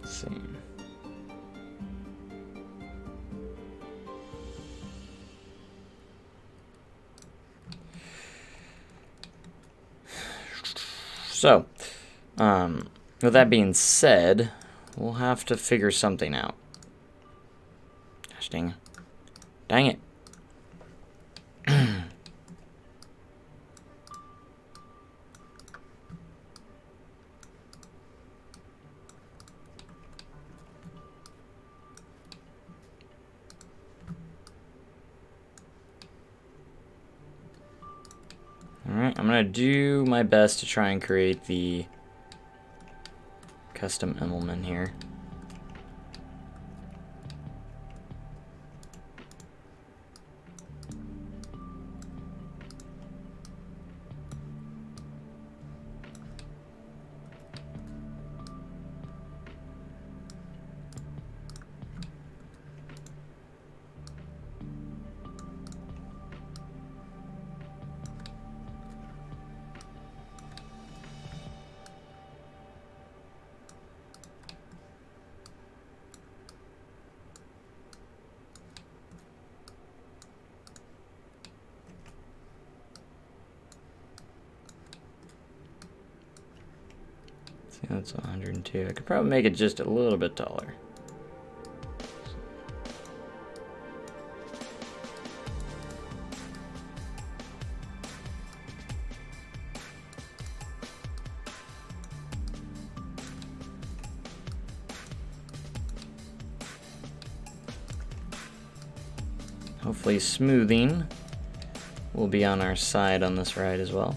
Let's see. So, with that being said, we'll have to figure something out. Gosh dang. Dang it. Alright, I'm going to do my best to try and create the custom Immelman here. That's 102. I could probably make it just a little bit taller. Hopefully smoothing will be on our side on this ride as well.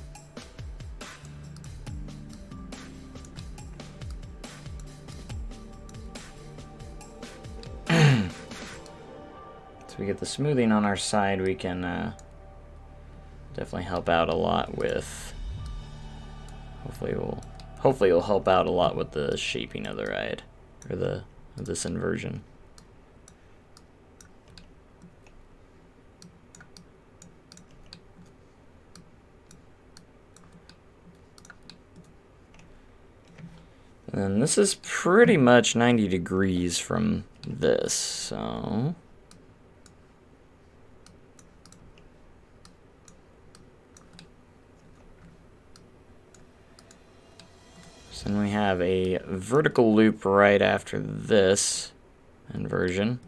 We get the smoothing on our side, we can definitely help out a lot with. Hopefully, it'll help out a lot with the shaping of the ride, or this inversion. And this is pretty much 90 degrees from this, so... So then we have a vertical loop right after this inversion.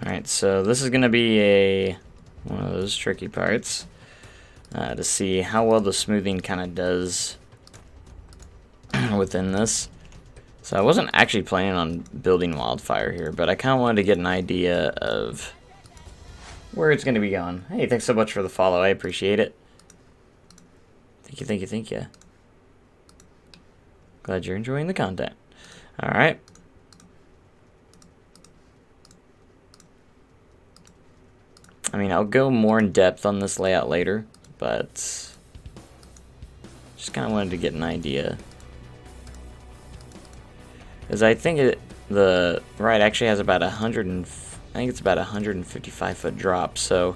Alright, so this is going to be one of those tricky parts to see how well the smoothing kind of does within this. So I wasn't actually planning on building Wildfire here, but I kind of wanted to get an idea of where it's going to be going. Hey, thanks so much for the follow. I appreciate it. Thank you, thank you, thank you. Glad you're enjoying the content. Alright. I mean, I'll go more in depth on this layout later, but just kind of wanted to get an idea. Because I think the ride actually has about I think it's about 155-foot drop, so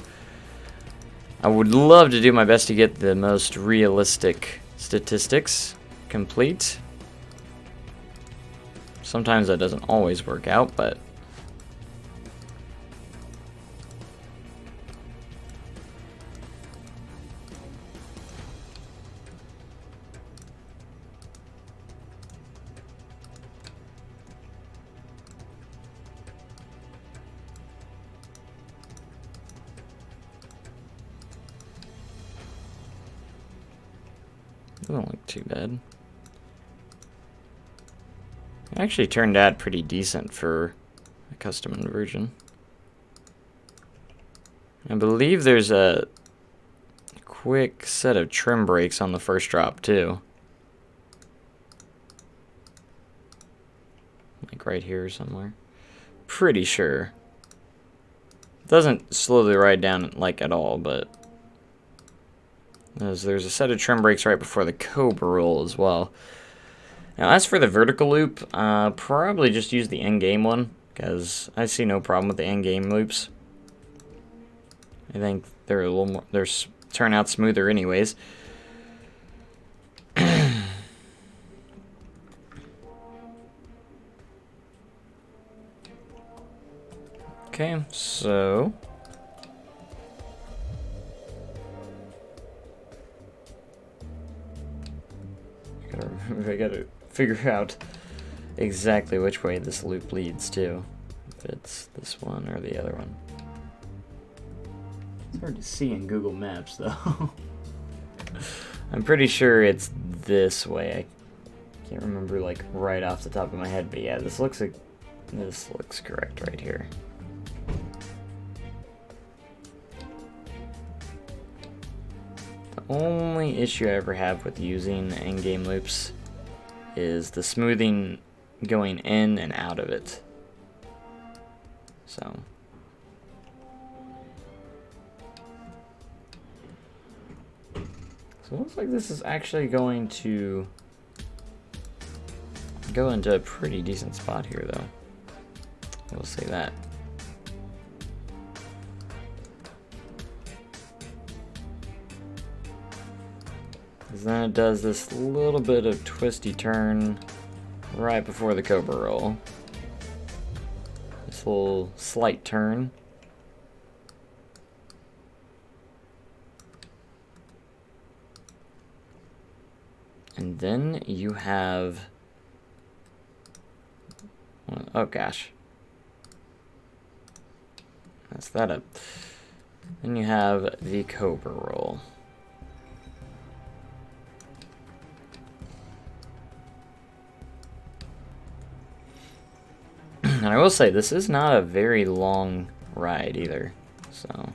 I would love to do my best to get the most realistic statistics complete. Sometimes that doesn't always work out, but doesn't look too bad. It actually turned out pretty decent for a custom inversion. I believe there's a quick set of trim brakes on the first drop too. Like right here somewhere. Pretty sure. Doesn't slow the ride down like at all, but there's a set of trim brakes right before the Cobra roll as well. Now, as for the vertical loop, probably just use the end-game one, because I see no problem with the end-game loops. I think they're a little more, turn out smoother anyways. Okay, so I gotta figure out exactly which way this loop leads to. If it's this one or the other one. It's hard to see in Google Maps though. I'm pretty sure it's this way. I can't remember like right off the top of my head, but yeah, this looks correct right here. The only issue I ever have with using in-game loops is the smoothing going in and out of it. So it looks like this is actually going to go into a pretty decent spot here though. We'll say that. Because then it does this little bit of twisty turn right before the Cobra roll. This little slight turn. And then you have, oh gosh. Mess that up. Then you have the Cobra roll. And I will say, this is not a very long ride either, so.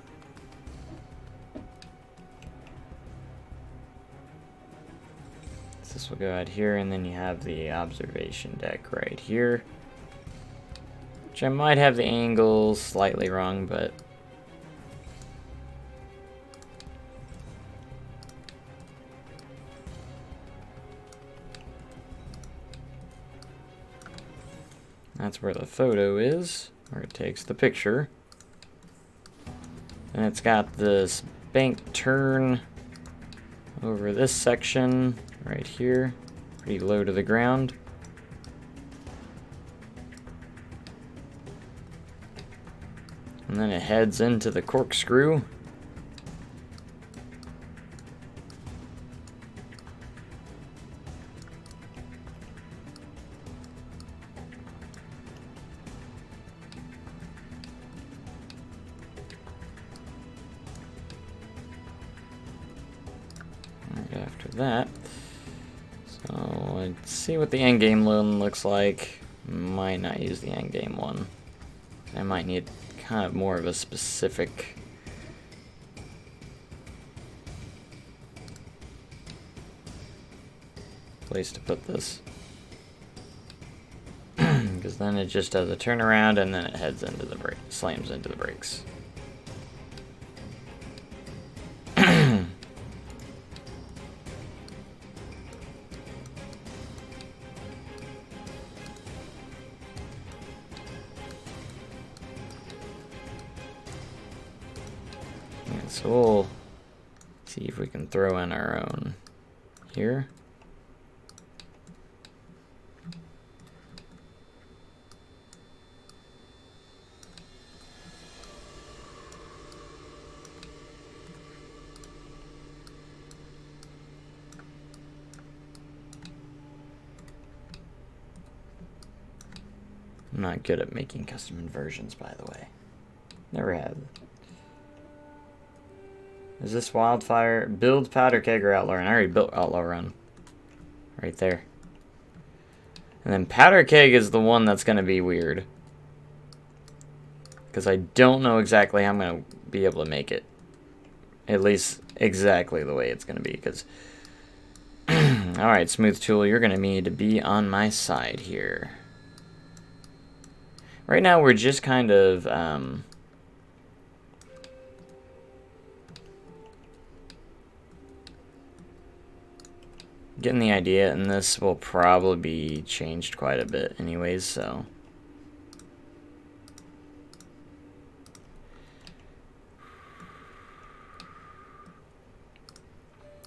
This will go out here, and then you have the observation deck right here. Which I might have the angle slightly wrong, but That's where the photo is, where it takes the picture. And it's got this bank turn over this section right here, pretty low to the ground. And then it heads into the corkscrew. Right after that. So let's see what the endgame one looks like. Might not use the endgame one. I might need kind of more of a specific place to put this. Because then it just does a turnaround and then it heads into the brake, slams into the brakes. So we'll see if we can throw in our own here. I'm not good at making custom inversions, by the way. Never have. Is this Wildfire? Build Powder Keg or Outlaw Run? I already built Outlaw Run. Right there. And then Powder Keg is the one that's going to be weird. Because I don't know exactly how I'm going to be able to make it. At least exactly the way it's going to be. Because alright, Smooth Tool, you're going to need to be on my side here. Right now we're just kind of... getting the idea, and this will probably be changed quite a bit anyways, so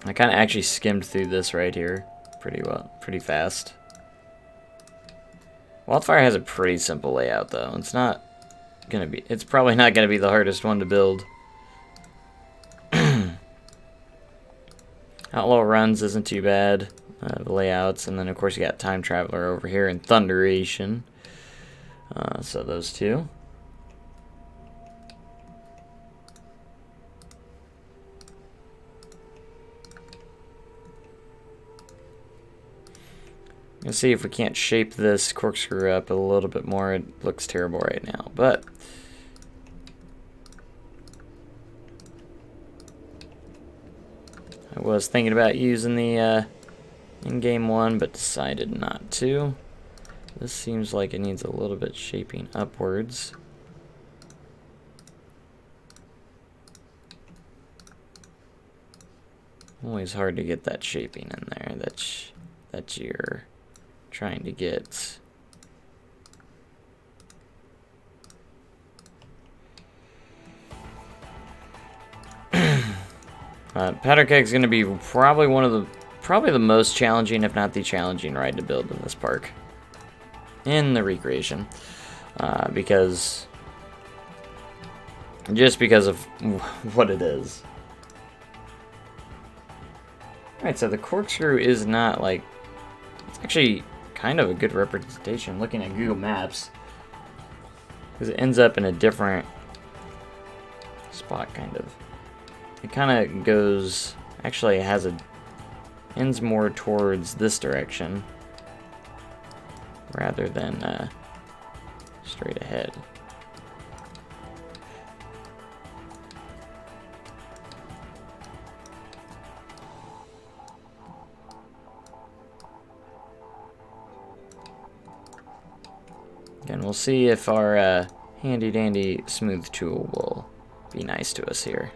I kind of actually skimmed through this right here pretty fast. Wildfire has a pretty simple layout though. It's probably not gonna be the hardest one to build. Outlaw Runs isn't too bad, the layouts, and then of course you got Time Traveler over here and Thunderation. So those two. Let's see if we can't shape this corkscrew up a little bit more. It looks terrible right now, but I was thinking about using the in-game one, but decided not to. This seems like it needs a little bit shaping upwards. Always hard to get that shaping in there that you're trying to get. Powder Keg is going to be probably the most challenging, if not the challenging ride to build in this park, in the recreation, because of what it is. All right, so the corkscrew is not like, it's actually kind of a good representation looking at Google Maps, because it ends up in a different spot, kind of. It kind of goes, actually it ends more towards this direction rather than straight ahead. Again, we'll see if our handy dandy smooth tool will be nice to us here.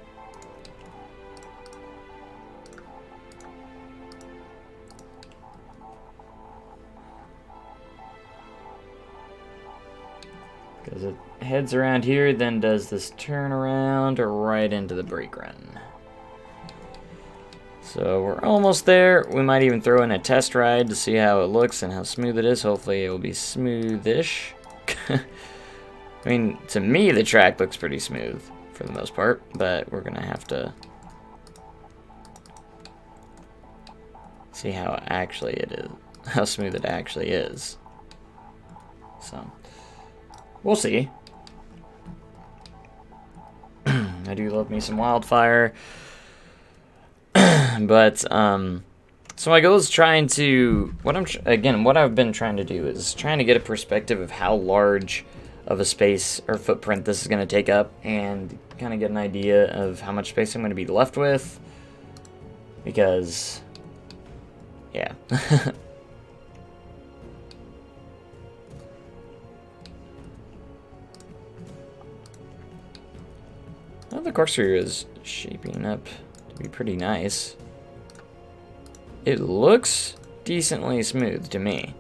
Because it heads around here, then does this turnaround right into the brake run. So we're almost there. We might even throw in a test ride to see how it looks and how smooth it is. Hopefully it will be smoothish. I mean, to me the track looks pretty smooth for the most part, but we're gonna have to see how actually it is, how smooth it actually is. So we'll see. I do love me some Wildfire. But so my goal is trying to what I've been trying to do is trying to get a perspective of how large of a space or footprint this is going to take up, and kind of get an idea of how much space I'm going to be left with, because yeah. Well, the Corsair is shaping up to be pretty nice. It looks decently smooth to me,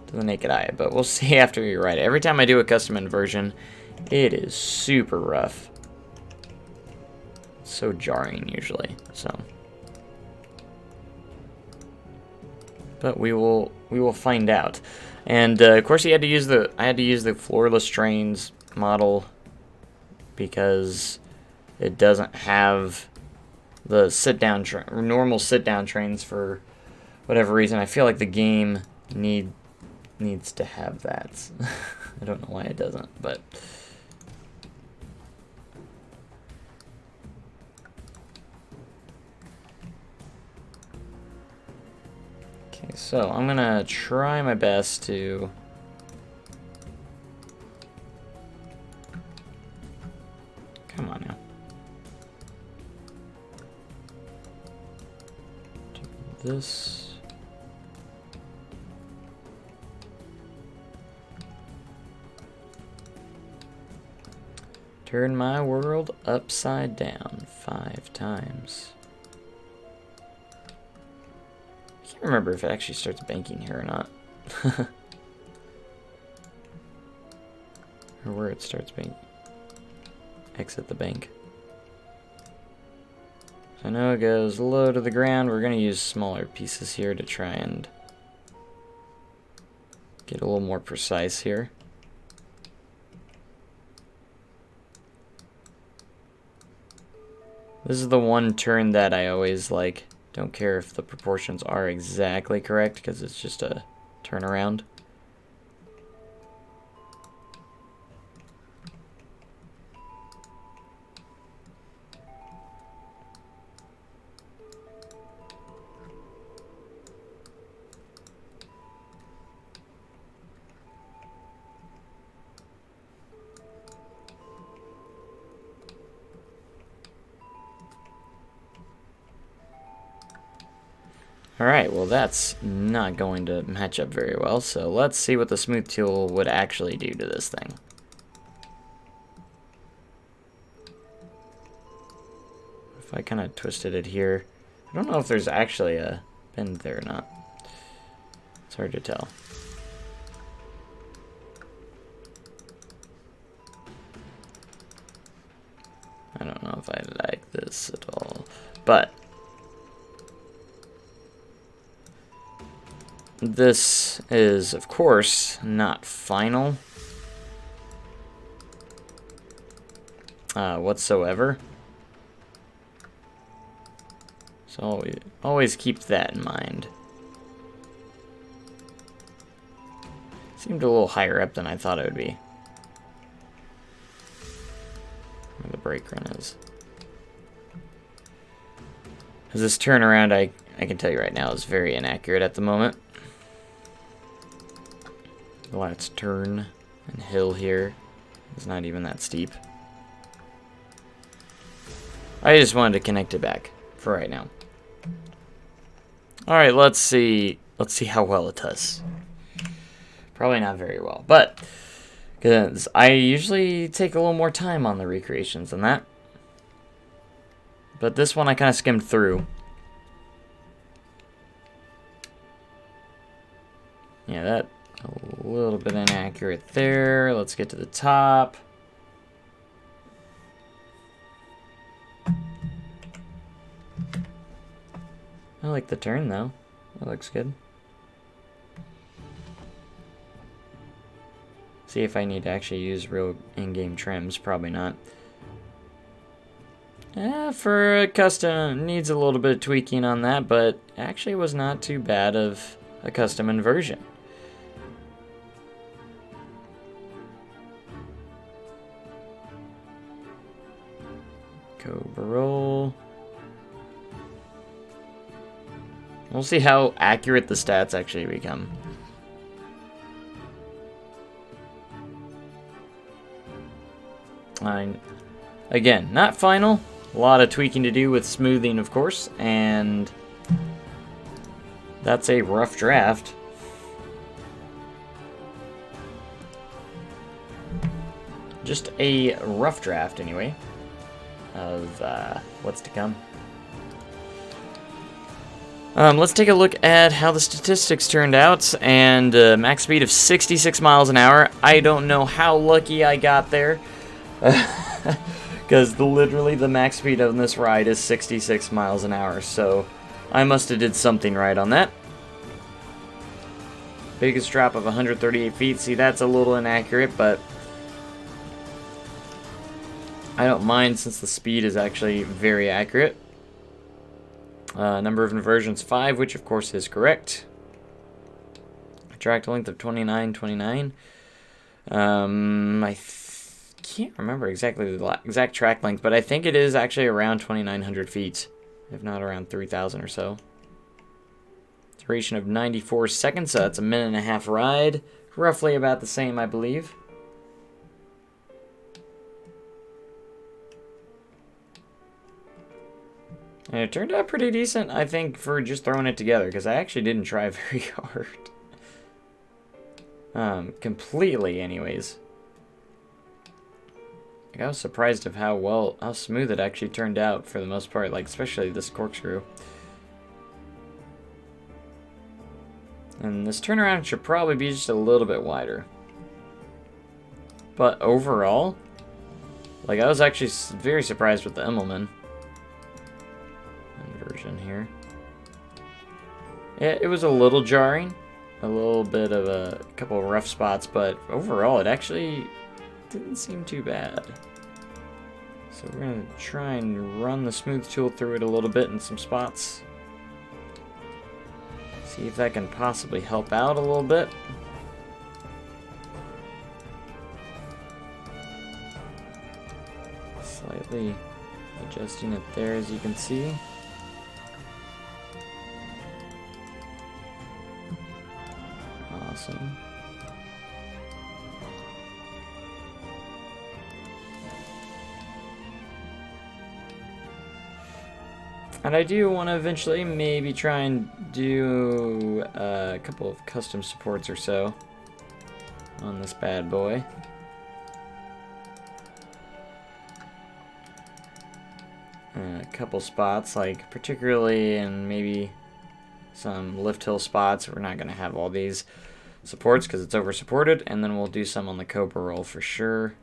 to the naked eye, but we'll see after you ride it. Every time I do a custom inversion, it is super rough. So jarring usually, so. But we will find out. And of course I had to use the floorless trains model because it doesn't have the normal sit-down trains for whatever reason. I feel like the game needs to have that. I don't know why it doesn't, but okay. So I'm gonna try my best to come on now. This. Turn my world upside down 5 times. I can't remember if it actually starts banking here or not. Or where it starts banking. Exit the bank. I know it goes low to the ground. We're going to use smaller pieces here to try and get a little more precise here. This is the one turn that I always like. Don't care if the proportions are exactly correct because it's just a turnaround. Alright, well that's not going to match up very well, so let's see what the smooth tool would actually do to this thing. If I kind of twisted it here, I don't know if there's actually a bend there or not. It's hard to tell. I don't know if I like this at all, but this is, of course, not final whatsoever. So always keep that in mind. Seemed a little higher up than I thought it would be. Where the brake run is. Because this turnaround, I can tell you right now, is very inaccurate at the moment. The last turn and hill here is not even that steep. I just wanted to connect it back for right now. Alright, let's see how well it does. Probably not very well, but because I usually take a little more time on the recreations than that. But this one I kind of skimmed through. Yeah, A little bit inaccurate there. Let's get to the top. I like the turn though. That looks good. See if I need to actually use real in-game trims. Probably not. For a custom, needs a little bit of tweaking on that, but actually was not too bad of a custom inversion. Cobra roll. We'll see how accurate the stats actually become. Again, not final. A lot of tweaking to do with smoothing, of course, and that's a rough draft. Just a rough draft, anyway, of what's to come. Let's take a look at how the statistics turned out, and max speed of 66 miles an hour. I don't know how lucky I got there, because literally the max speed on this ride is 66 miles an hour, so I must have did something right on that. Biggest drop of 138 feet. See, that's a little inaccurate, but I don't mind since the speed is actually very accurate. Number of inversions 5, which of course is correct. Track length of 29. I can't remember exactly the exact track length, but I think it is actually around 2,900 feet, if not around 3,000 or so. Duration of 94 seconds, so that's a minute and a half ride. Roughly about the same, I believe. And it turned out pretty decent, I think, for just throwing it together, because I actually didn't try very hard. Completely, anyways. Like, I was surprised of how smooth it actually turned out for the most part, like, especially this corkscrew. And this turnaround should probably be just a little bit wider. But overall, like, I was actually very surprised with the Immelman inversion here. It was a little jarring, a little bit of a couple of rough spots, but overall it actually didn't seem too bad. So we're going to try and run the smooth tool through it a little bit in some spots. See if that can possibly help out a little bit. Slightly adjusting it there, as you can see. Awesome. And I do want to eventually maybe try and do a couple of custom supports or so on this bad boy. A couple spots, like particularly in maybe some lift hill spots. We're not going to have all these supports because it's over supported, and then we'll do some on the Cobra roll for sure.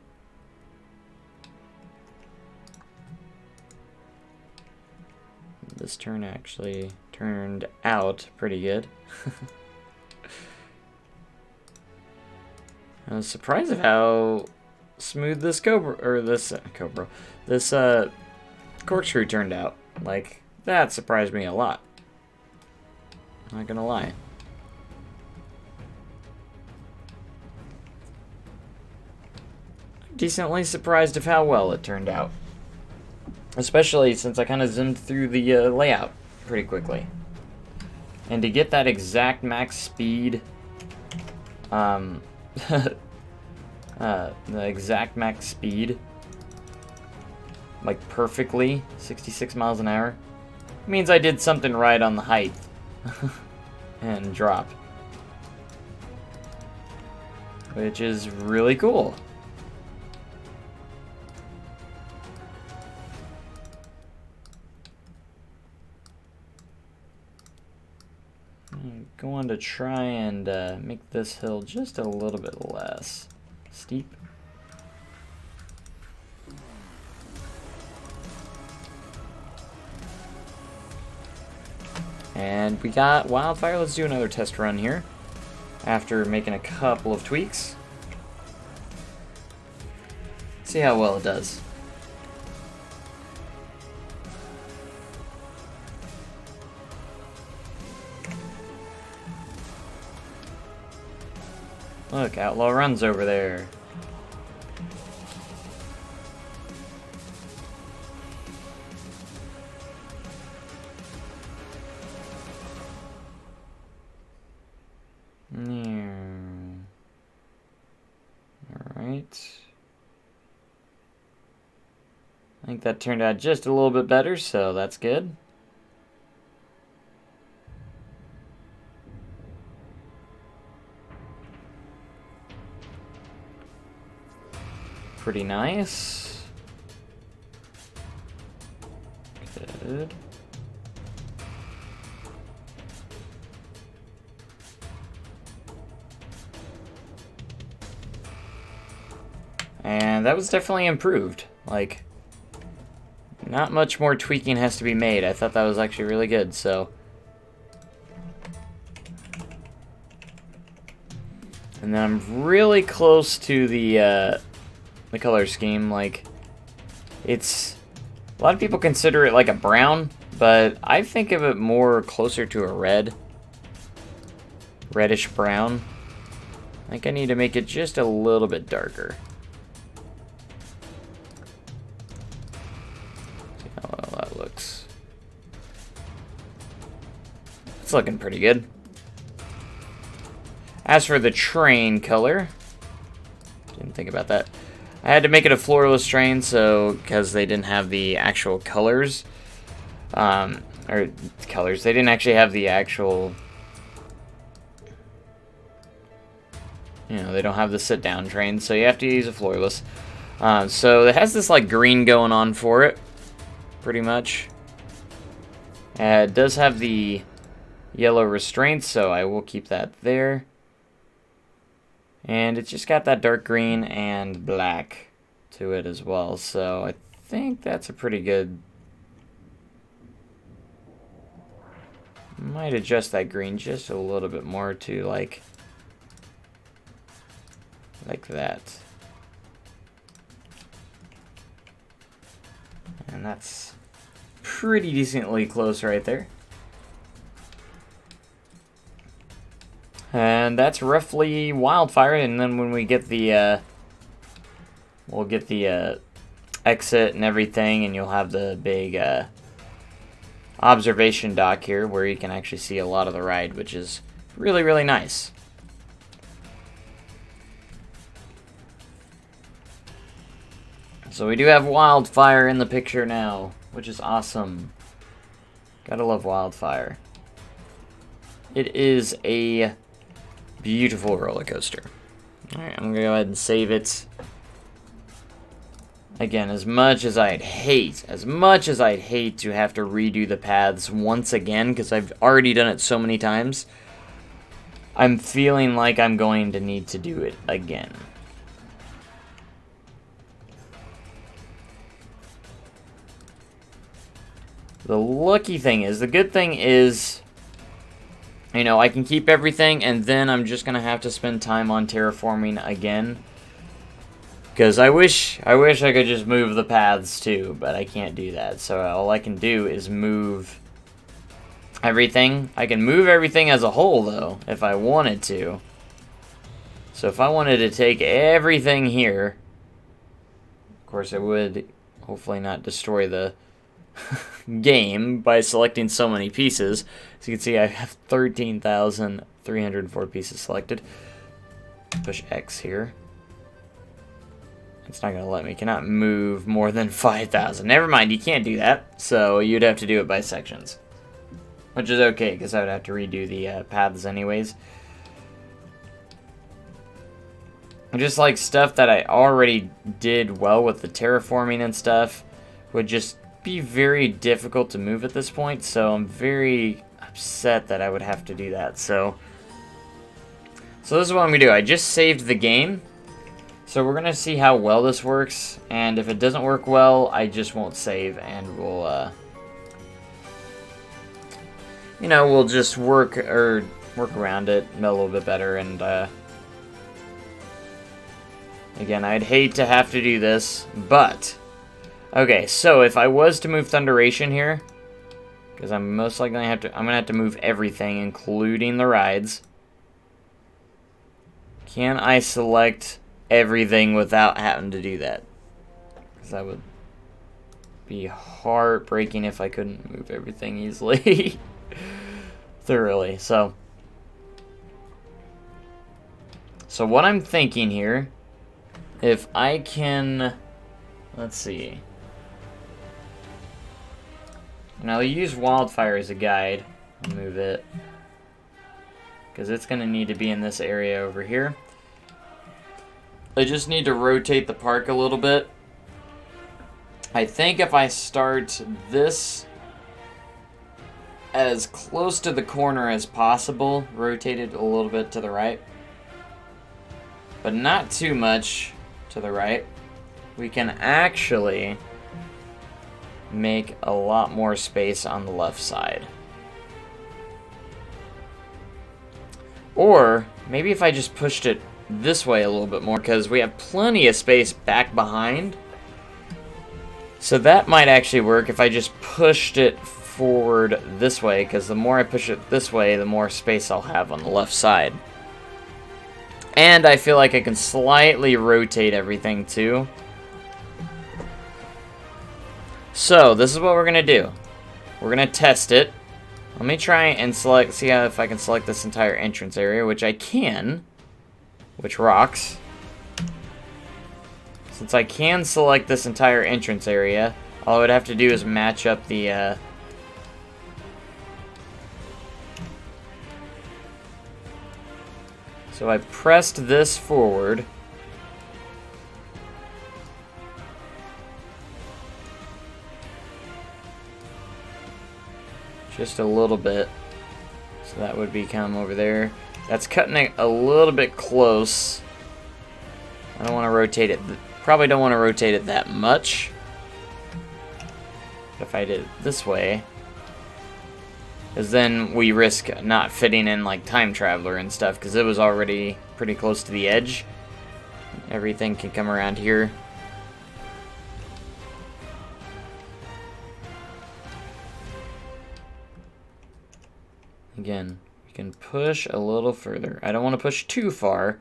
This turn actually turned out pretty good. I was surprised at how smooth this corkscrew turned out. Like, that surprised me a lot. Not gonna lie. Decently surprised of how well it turned out. Especially since I kind of zoomed through the layout pretty quickly. And to get that exact max speed, the exact max speed, like perfectly, 66 miles an hour, means I did something right on the height and drop. Which is really cool. going to try and make this hill just a little bit less steep. And we got Wildfire. Let's do another test run here after making a couple of tweaks. See how well it does. Look, Outlaw runs over there. Alright. I think that turned out just a little bit better, so that's good. Pretty nice. Good. And that was definitely improved. Like, not much more tweaking has to be made. I thought that was actually really good, so. And then I'm really close to the color scheme. Like, it's, a lot of people consider it like a brown, but I think of it more closer to a red. Reddish brown. I think I need to make it just a little bit darker. See how well that looks. It's looking pretty good. As for the train color, didn't think about that. I had to make it a floorless train, so because they didn't have the actual colors, they didn't actually have the actual, you know, they don't have the sit-down train, so you have to use a floorless. So it has this like green going on for it, pretty much. It does have the yellow restraints, so I will keep that there. And it's just got that dark green and black to it as well. So I think that's a pretty good... Might adjust that green just a little bit more to like that. And that's pretty decently close right there. And that's roughly Wildfire, and then when we get the, we'll get the exit and everything, and you'll have the big observation dock here, where you can actually see a lot of the ride, which is really, really nice. So we do have Wildfire in the picture now, which is awesome. Gotta love Wildfire. It is a beautiful roller coaster. Alright, I'm gonna go ahead and save it. Again, as much as I'd hate to have to redo the paths once again, because I've already done it so many times, I'm feeling like I'm going to need to do it again. The good thing is, you know, I can keep everything, and then I'm just going to have to spend time on terraforming again. Because I wish I could just move the paths too, but I can't do that. So all I can do is move everything. I can move everything as a whole, though, if I wanted to. So if I wanted to take everything here, of course I would hopefully not destroy the game by selecting so many pieces. As you can see, I have 13,304 pieces selected. Push X here. It's not going to let me. Cannot move more than 5,000. Never mind, you can't do that. So you'd have to do it by sections. Which is okay, because I would have to redo the paths anyways. Just like stuff that I already did well with the terraforming and stuff would just be very difficult to move at this point, so I'm very upset that I would have to do that. So this is what I'm going to do. I just saved the game. So we're going to see how well this works. And if it doesn't work well, I just won't save. And we'll, you know, we'll just work around it a little bit better. And, again, I'd hate to have to do this. But, okay, so if I was to move Thunderation here, because I'm most likely going to have to move everything, including the rides. Can I select everything without having to do that? Because that would be heartbreaking if I couldn't move everything easily. Thoroughly. So what I'm thinking here, if I can, let's see. And I'll use Wildfire as a guide. I'll move it, because it's going to need to be in this area over here. I just need to rotate the park a little bit. I think if I start this as close to the corner as possible, rotate it a little bit to the right, but not too much to the right, we can actually make a lot more space on the left side. Or maybe if I just pushed it this way a little bit more, because we have plenty of space back behind. So that might actually work if I just pushed it forward this way, because the more I push it this way, the more space I'll have on the left side. And I feel like I can slightly rotate everything too. So this is what we're going to do. We're going to test it. Let me try and see if I can select this entire entrance area, which I can. Which rocks. Since I can select this entire entrance area, all I would have to do is match up the, So I pressed this forward. Just a little bit. So that would become over there. That's cutting it a little bit close. I don't want to rotate it. Probably don't want to rotate it that much. If I did it this way, because then we risk not fitting in like Time Traveler and stuff, because it was already pretty close to the edge. Everything can come around here. Again, we can push a little further. I don't want to push too far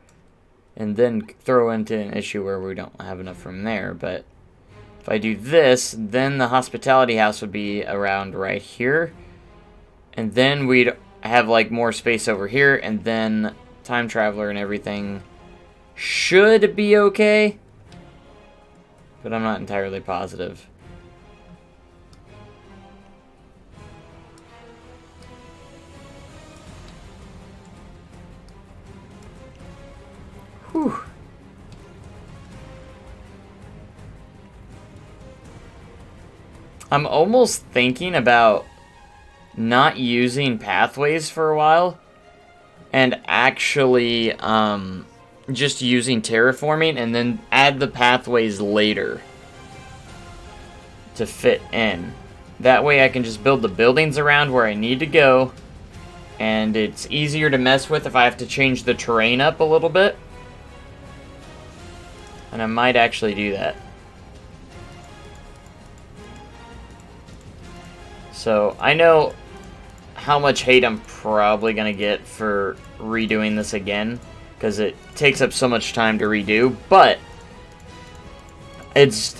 and then throw into an issue where we don't have enough room there, but if I do this, then the hospitality house would be around right here, and then we'd have like more space over here, and then Time Traveler and everything should be okay, but I'm not entirely positive. Whew. I'm almost thinking about not using pathways for a while and actually just using terraforming and then add the pathways later to fit in. That way I can just build the buildings around where I need to go, and it's easier to mess with if I have to change the terrain up a little bit. And I might actually do that. So I know how much hate I'm probably going to get for redoing this again, because it takes up so much time to redo, but it just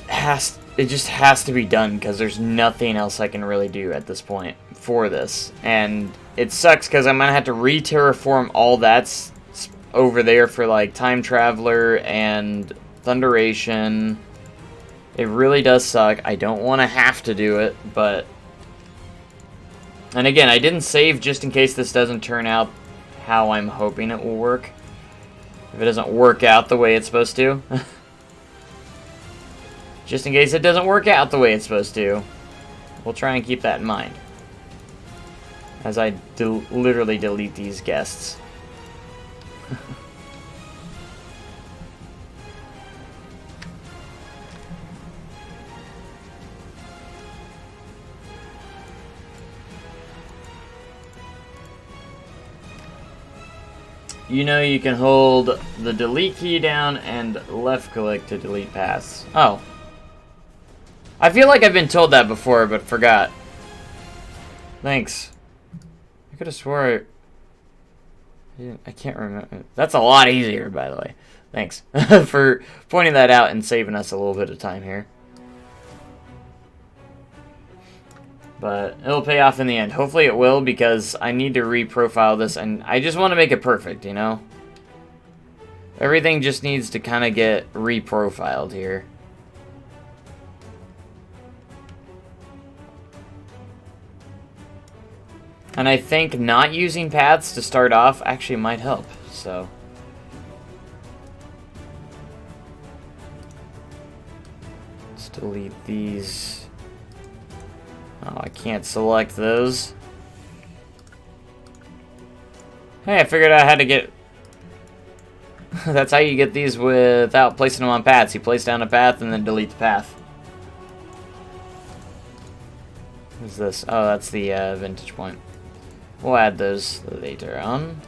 has to be done, because there's nothing else I can really do at this point for this. And it sucks because I'm going to have to re-terraform all that over there for like Time Traveler and Thunderation. It really does suck. I don't want to have to do it, but... And again, I didn't save just in case this doesn't turn out how I'm hoping it will work. If it doesn't work out the way it's supposed to. Just in case it doesn't work out the way it's supposed to. We'll try and keep that in mind. as I literally delete these guests. You know you can hold the delete key down and left click to delete paths. Oh. I feel like I've been told that before, but forgot. Thanks. I could have swore... I can't remember. That's a lot easier, by the way. Thanks for pointing that out and saving us a little bit of time here. But it'll pay off in the end. Hopefully it will, because I need to reprofile this, and I just want to make it perfect, you know? Everything just needs to kind of get reprofiled here. And I think not using paths to start off actually might help, so... Let's delete these... Oh, I can't select those. Hey, I figured out how to get... That's how you get these without placing them on paths. You place down a path and then delete the path. What's this? Oh, that's the vintage point. We'll add those later on.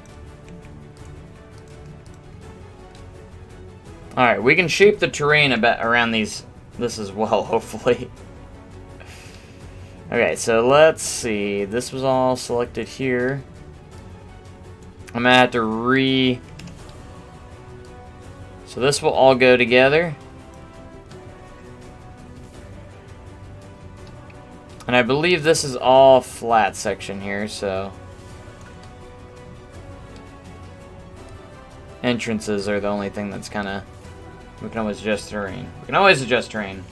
Alright, we can shape the terrain a bit around this as well, hopefully. Okay, so let's see. This was all selected here. I'm gonna have to So this will all go together. And I believe this is all flat section here, so... Entrances are the only thing that's kind of... We can always adjust terrain. We can always adjust terrain.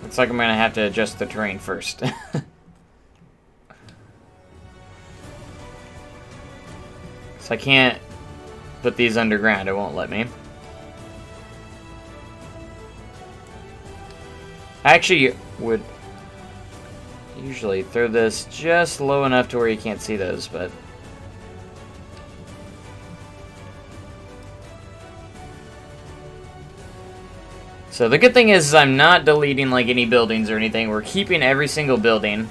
Looks like I'm gonna have to adjust the terrain first. So I can't put these underground, it won't let me. I actually would usually throw this just low enough to where you can't see those, but... So the good thing is I'm not deleting like any buildings or anything. We're keeping every single building.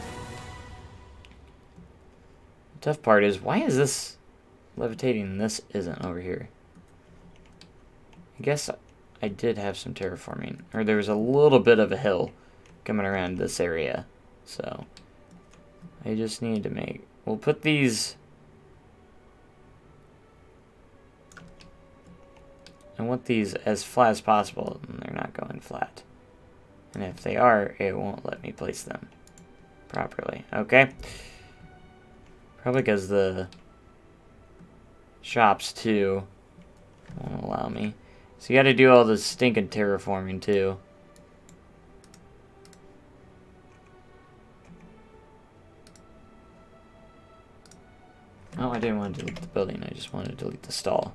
The tough part is, why is this levitating and this isn't over here? I guess I did have some terraforming. Or there was a little bit of a hill coming around this area. So I just need to make... We'll put these... I want these as flat as possible, and they're not going flat. And if they are, it won't let me place them properly. Okay? Probably because the shops, too, won't allow me. So you gotta do all this stinking terraforming, too. Oh, I didn't want to delete the building, I just wanted to delete the stall.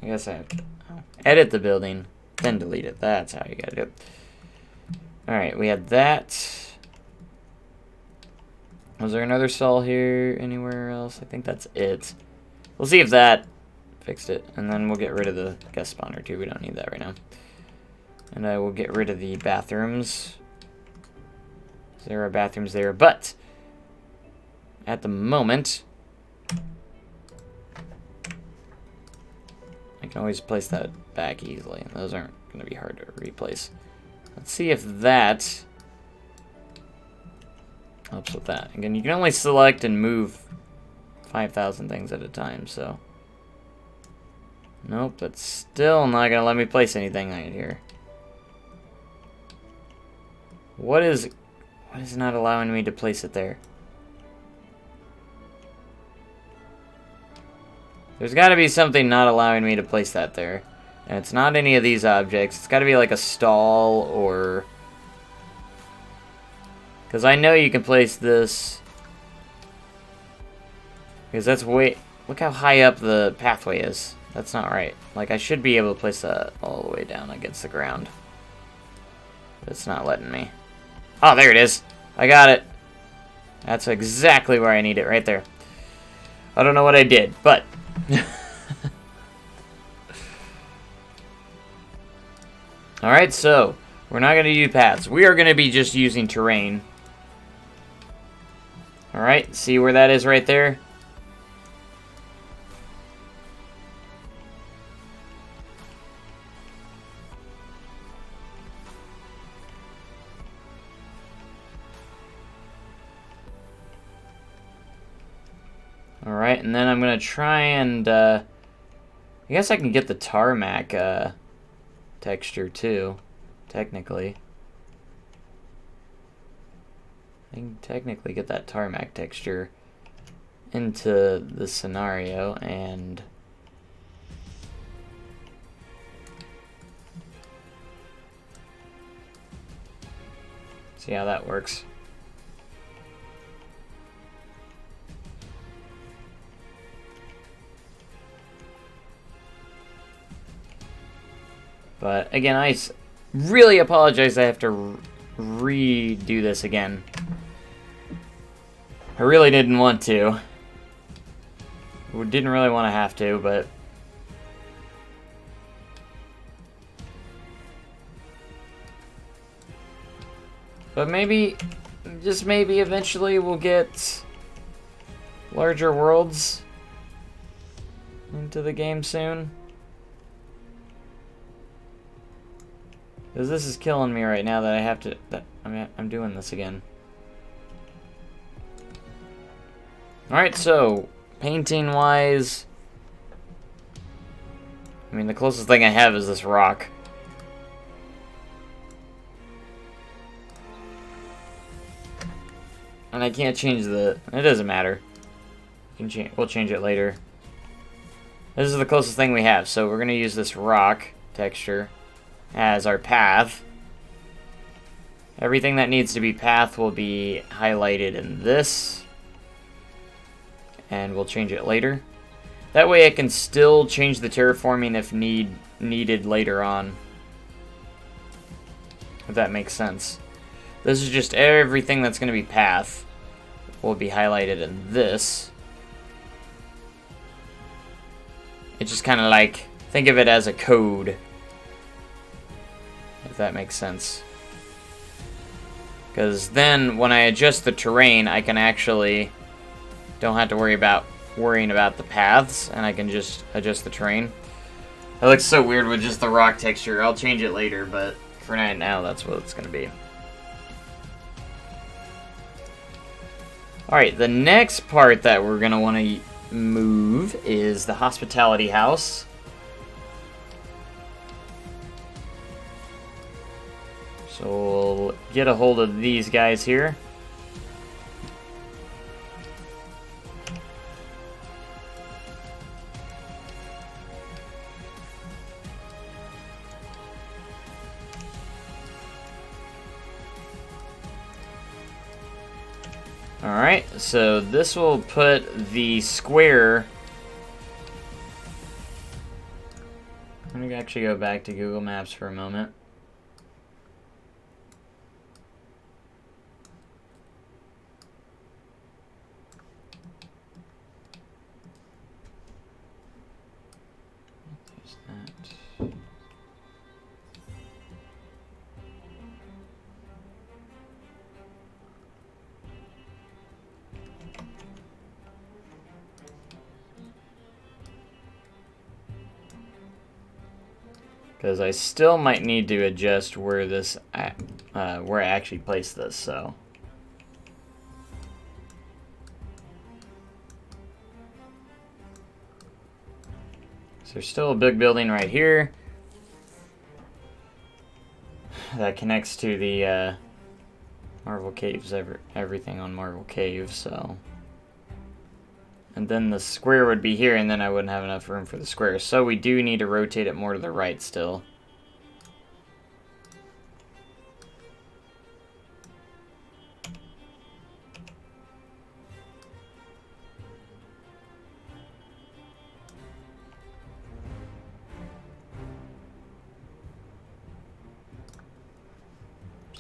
I guess I have to edit the building, then delete it. That's how you gotta do it. Alright, we had that. Was there another stall here anywhere else? I think that's it. We'll see if that fixed it. And then we'll get rid of the guest spawner too. We don't need that right now. And I will get rid of the bathrooms. There are bathrooms there, but at the moment... I can always place that back easily, and those aren't going to be hard to replace. Let's see if that helps with that. Again, you can only select and move 5,000 things at a time, so... Nope, that's still not going to let me place anything right here. What is not allowing me to place it there? There's got to be something not allowing me to place that there. And it's not any of these objects. It's got to be like a stall or Because I know you can place this... Because that's way... Look how high up the pathway is. That's not right. Like, I should be able to place that all the way down against the ground. But it's not letting me. Oh, there it is. I got it. That's exactly where I need it, right there. I don't know what I did, but... Alright, so... We're not going to use paths. We are going to be just using terrain. Alright, see where that is right there? Alright, and then I'm going to try and, I guess I can get the tarmac, texture, too, technically. I can technically get that tarmac texture into the scenario, and... see how that works. But again, I really apologize I have to redo this again. I really didn't want to. We didn't really want to have to, but... But maybe, just maybe eventually we'll get larger worlds into the game soon. Because this is killing me right now that I have to... I'm doing this again. Alright, so... painting-wise... I mean, the closest thing I have is this rock. And I can't change the... It doesn't matter. We'll change it later. This is the closest thing we have, so we're going to use this rock texture as our path. Everything that needs to be path will be highlighted in this. And we'll change it later. That way I can still change the terraforming if needed later on. If that makes sense. This is just everything that's going to be path will be highlighted in this. It's just kind of like, think of it as a code. If that makes sense. Because then when I adjust the terrain, I can actually don't have to worrying about the paths, and I can just adjust the terrain. It looks so weird with just the rock texture. I'll change it later, but for right now, that's what it's going to be. Alright, the next part that we're going to want to move is the hospitality house. So we'll get a hold of these guys here. Alright, so this will put the square... Let me actually go back to Google Maps for a moment. There's that. Because I still might need to adjust where this, where I actually place this. So there's still a big building right here that connects to the Marvel Caves. Everything on Marvel Caves. So. And then the square would be here, and then I wouldn't have enough room for the square. So we do need to rotate it more to the right still.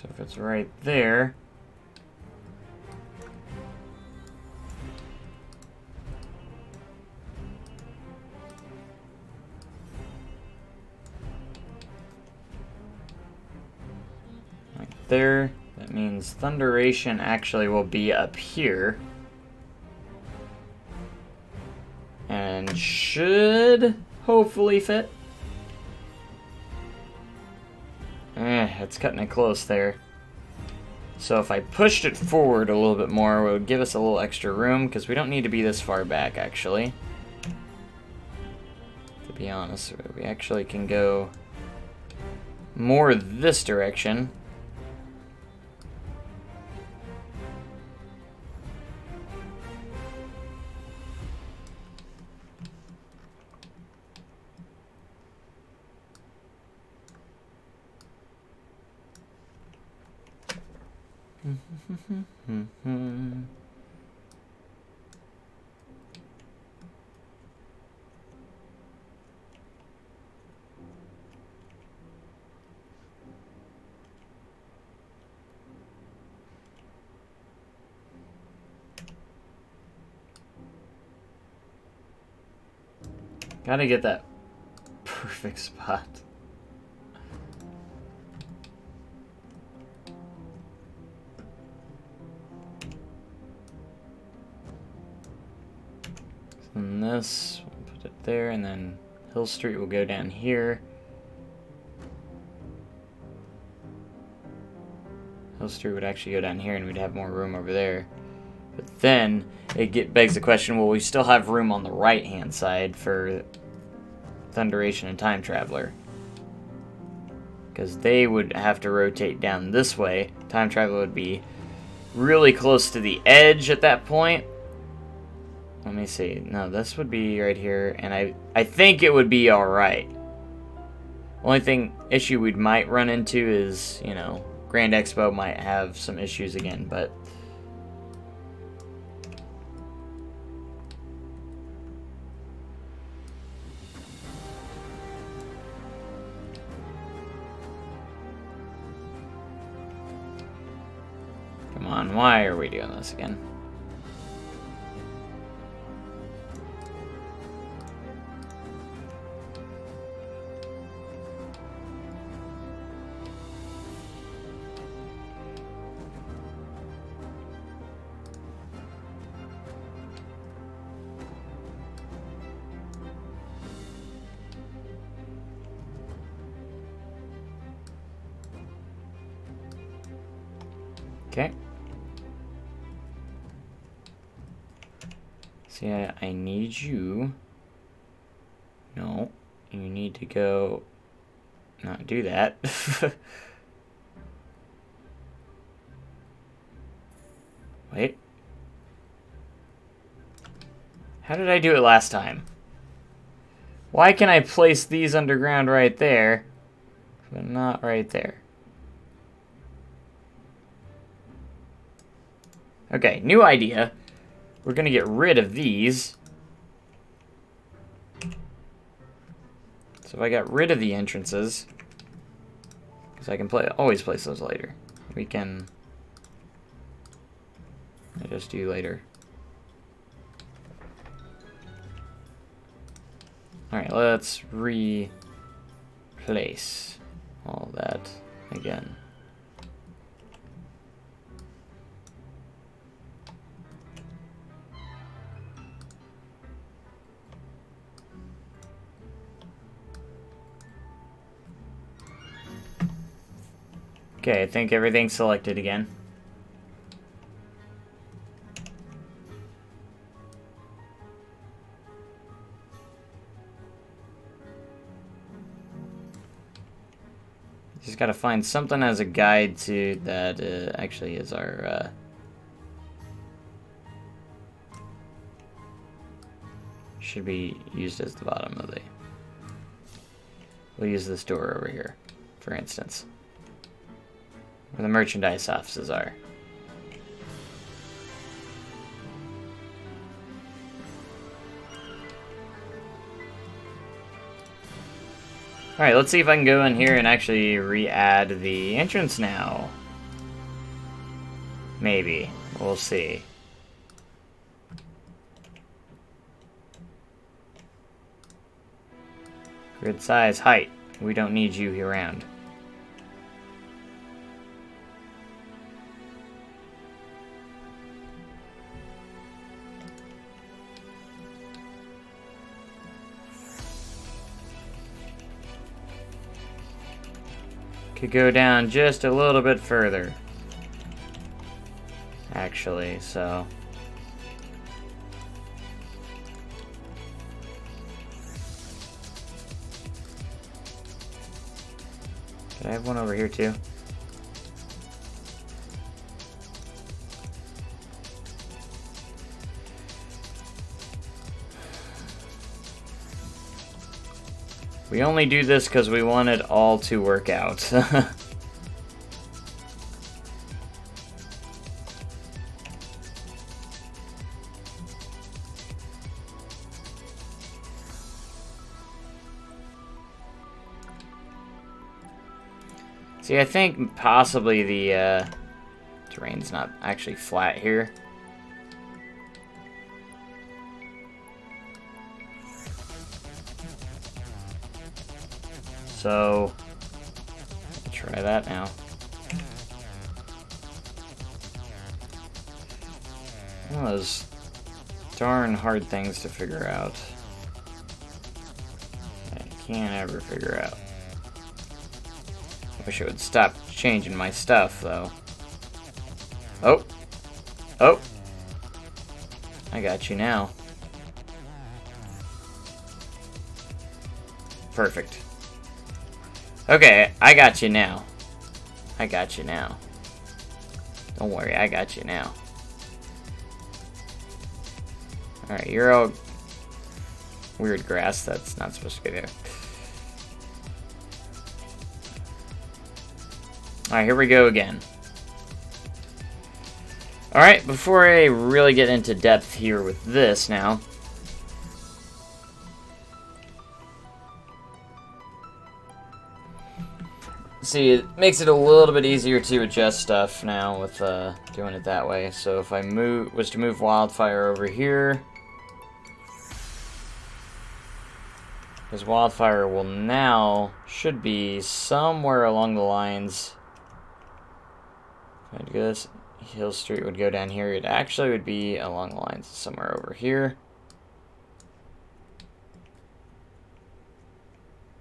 So if it's right there... Right there. That means Thunderation actually will be up here. And should hopefully fit. It's cutting it close there. So if I pushed it forward a little bit more, it would give us a little extra room, because we don't need to be this far back, actually. To be honest, we actually can go more this direction. Gotta get that perfect spot. And this, we'll put it there, and then Hill Street will go down here. Hill Street would actually go down here, and we'd have more room over there. But then it begs the question: will we still have room on the right-hand side for Thunderation and Time Traveler? Because they would have to rotate down this way. Time Traveler would be really close to the edge at that point. Let me see. No, this would be right here, and I think it would be alright. Only issue we might run into is, you know, Grand Expo might have some issues again, but... Come on, why are we doing this again? Okay. See, I need you. No, you need to go. Not do that. Wait. How did I do it last time? Why can I place these underground right there, but not right there? Okay, new idea. We're gonna get rid of these. So if I got rid of the entrances, because I can always place those later. We can... I just do later. Alright, let's replace all that again. Okay, I think everything's selected again. Just gotta find something as a guide to that actually is our should be used as the bottom of the... We'll use this door over here, for instance, where the merchandise offices are. Alright, let's see if I can go in here and actually re-add the entrance now. Maybe. We'll see. Grid size, height. We don't need you around. Could go down just a little bit further. Actually, so... Did I have one over here too? We only do this because we want it all to work out. See, I think possibly the terrain's not actually flat here. So, try that now. One of those darn hard things to figure out. I can't ever figure out. Wish it would stop changing my stuff, though. Oh! Oh! I got you now. Perfect. Okay, I got you now. I got you now. Don't worry, I got you now. Alright, you're all weird grass that's not supposed to be there. Alright, here we go again. Alright, before I really get into depth here with this now. See, it makes it a little bit easier to adjust stuff now with doing it that way. So if I was to move Wildfire over here, because Wildfire will now should be somewhere along the lines. If I do this, Hill Street would go down here. It actually would be along the lines somewhere over here.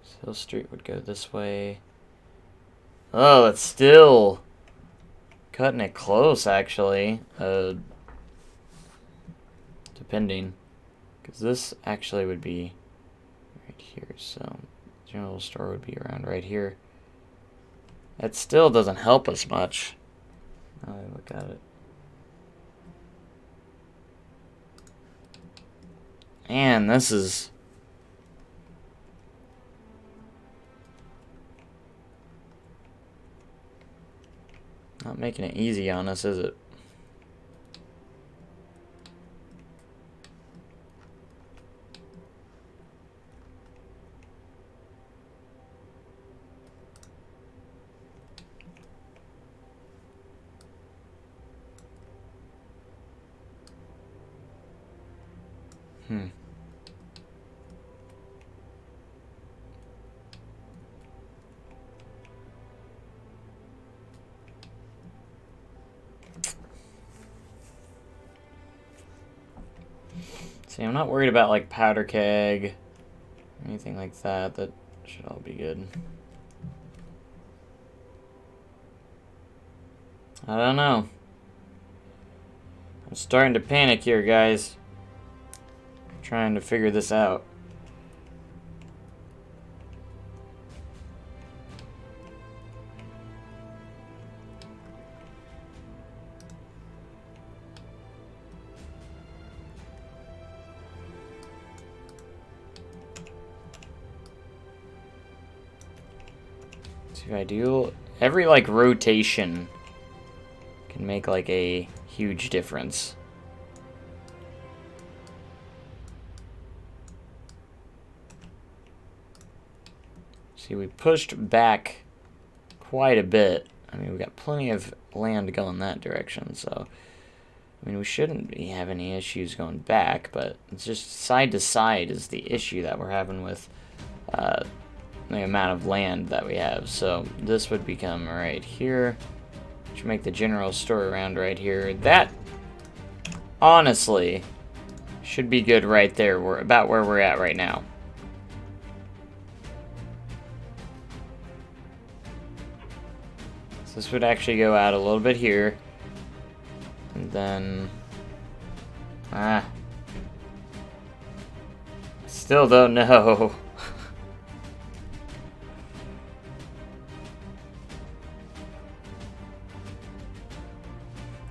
So Hill Street would go this way. Oh, it's still cutting it close, actually. Depending. Because this actually would be right here. So, general store would be around right here. That still doesn't help us much. Now I look at it. And this is... not making it easy on us, is it? See, I'm not worried about like powder keg or anything like that. That should all be good. I don't know. I'm starting to panic here, guys. I'm trying to figure this out. See, I do every like rotation can make like a huge difference. See, we pushed back quite a bit. I mean, we got plenty of land going that direction, so I mean, we shouldn't be having any issues going back, but it's just side to side is the issue that we're having with the amount of land that we have. So this would become right here, which would make the general store around right here. That, honestly, should be good right there. We're about where we're at right now. So this would actually go out a little bit here. And then... still don't know.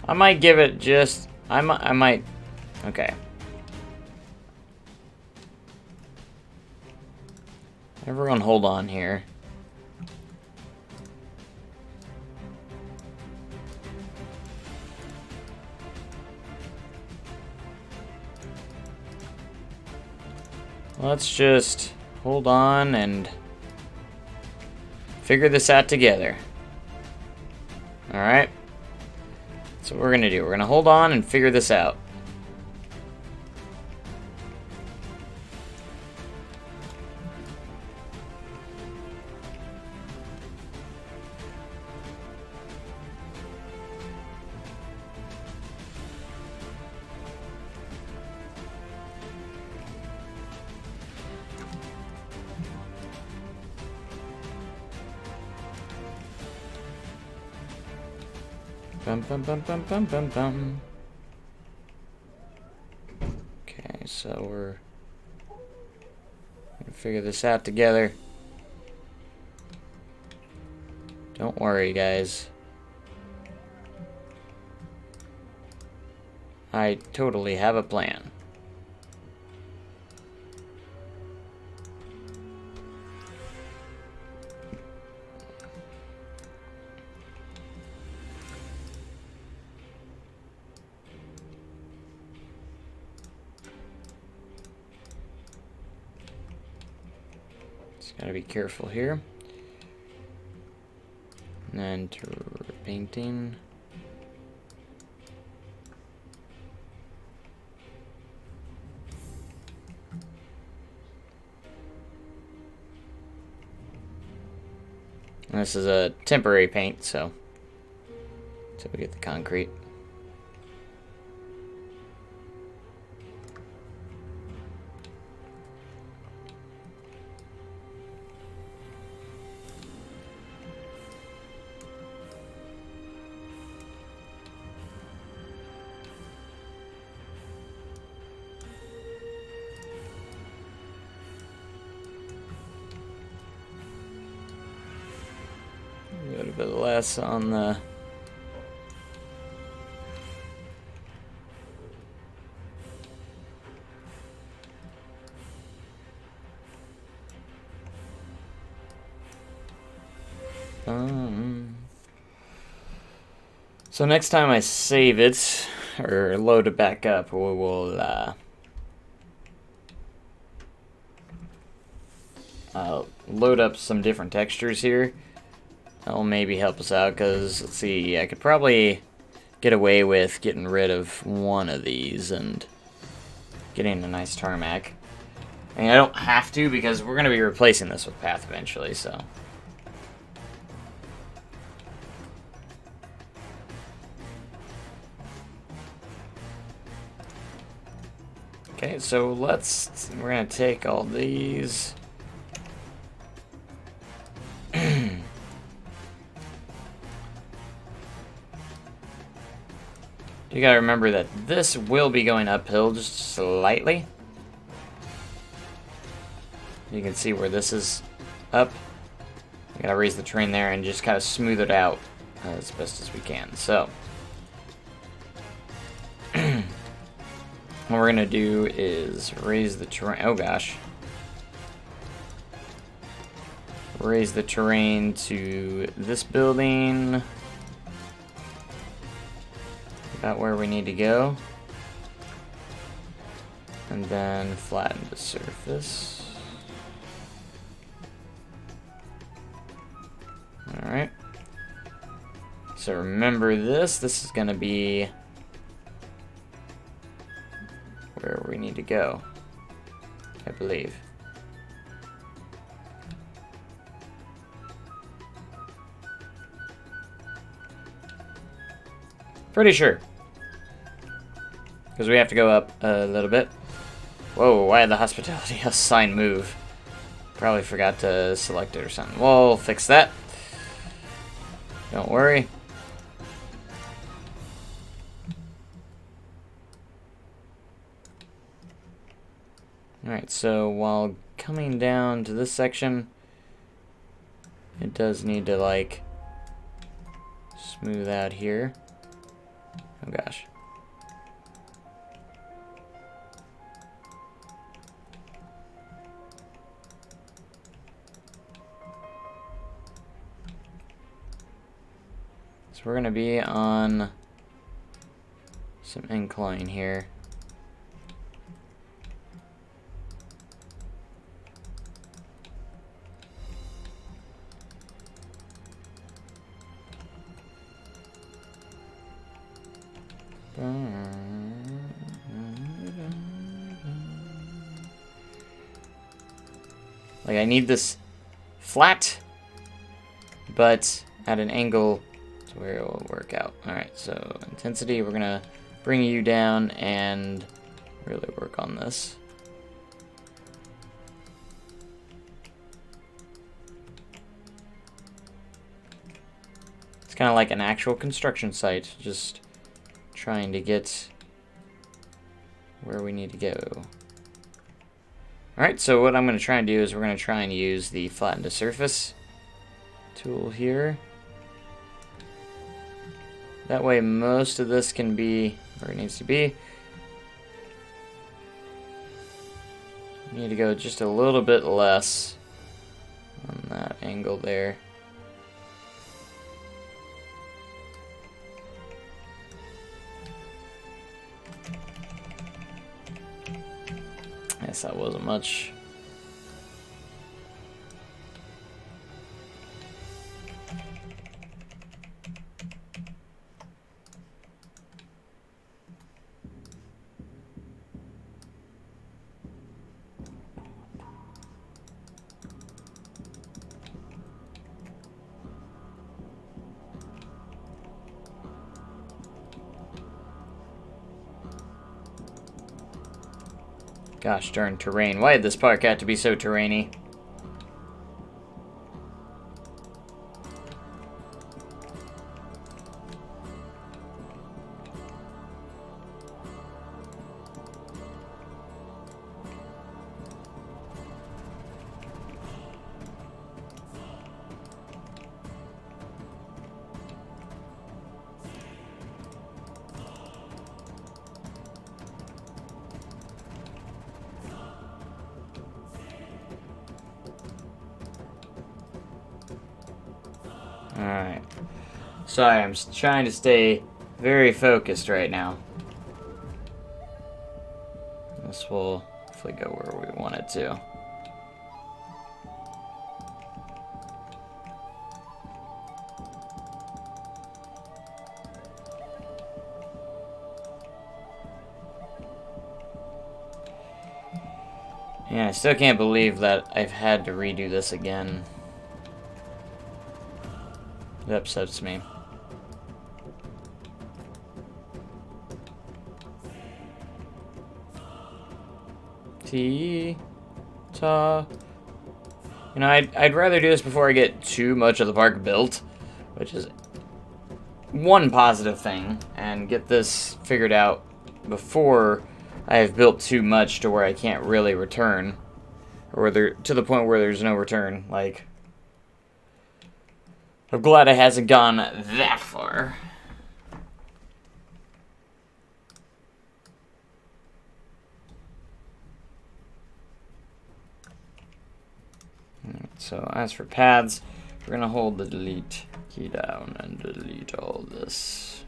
I might give it just... I might... Okay. Everyone hold on here. Let's just hold on and figure this out together. Alright? That's what we're going to do. We're going to hold on and figure this out. Bum, bum, bum, bum, bum, bum, bum. Okay, so we're gonna figure this out together. Don't worry, guys. I totally have a plan. Gotta be careful here. And then painting. And this is a temporary paint, so until we get the concrete. A little bit less on the so next time I save it or load it back up, we will load up some different textures here. That'll maybe help us out, because, let's see, I could probably get away with getting rid of one of these and getting a nice tarmac. I mean, I don't have to, because we're going to be replacing this with path eventually, so. Okay, so we're going to take all these. You gotta remember that this will be going uphill just slightly. You can see where this is up. We gotta raise the terrain there and just kind of smooth it out as best as we can. So, what we're gonna do is raise the terrain. Oh gosh. Raise the terrain to this building. About where we need to go. And then flatten the surface. Alright. So remember this. This is going to be where we need to go, I believe. Pretty sure. Because we have to go up a little bit. Whoa, why did the hospitality sign move? Probably forgot to select it or something. We'll fix that. Don't worry. Alright, so while coming down to this section, it does need to, like, smooth out here. Oh gosh. So we're going to be on some incline here. Like, I need this flat, but at an angle to where it will work out. Alright, so intensity, we're going to bring you down and really work on this. It's kind of like an actual construction site, just trying to get where we need to go. Alright, so what I'm going to try and do is we're going to try and use the flatten to surface tool here. That way most of this can be where it needs to be. We need to go just a little bit less on that angle there. Guess that wasn't much. Gosh darn terrain. Why did this park have to be so terrainy? Alright. Sorry, I'm trying to stay very focused right now. This will hopefully go where we want it to. Yeah, I still can't believe that I've had to redo this again. It upsets me. Ta. You know, I'd rather do this before I get too much of the park built, which is one positive thing, and get this figured out before I have built too much to where I can't really return, or to the point where there's no return. Like, I'm glad it hasn't gone that far. So as for paths, we're going to hold the delete key down and delete all this.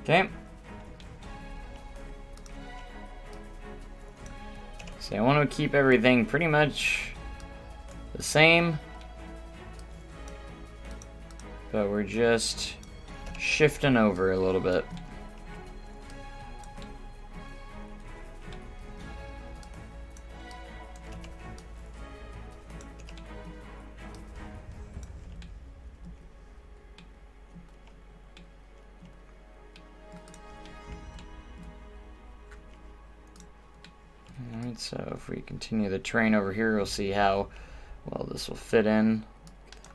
Okay. So I want to keep everything pretty much the same, but we're just shifting over a little bit. Alright, so if we continue the terrain over here, we'll see how well this will fit in.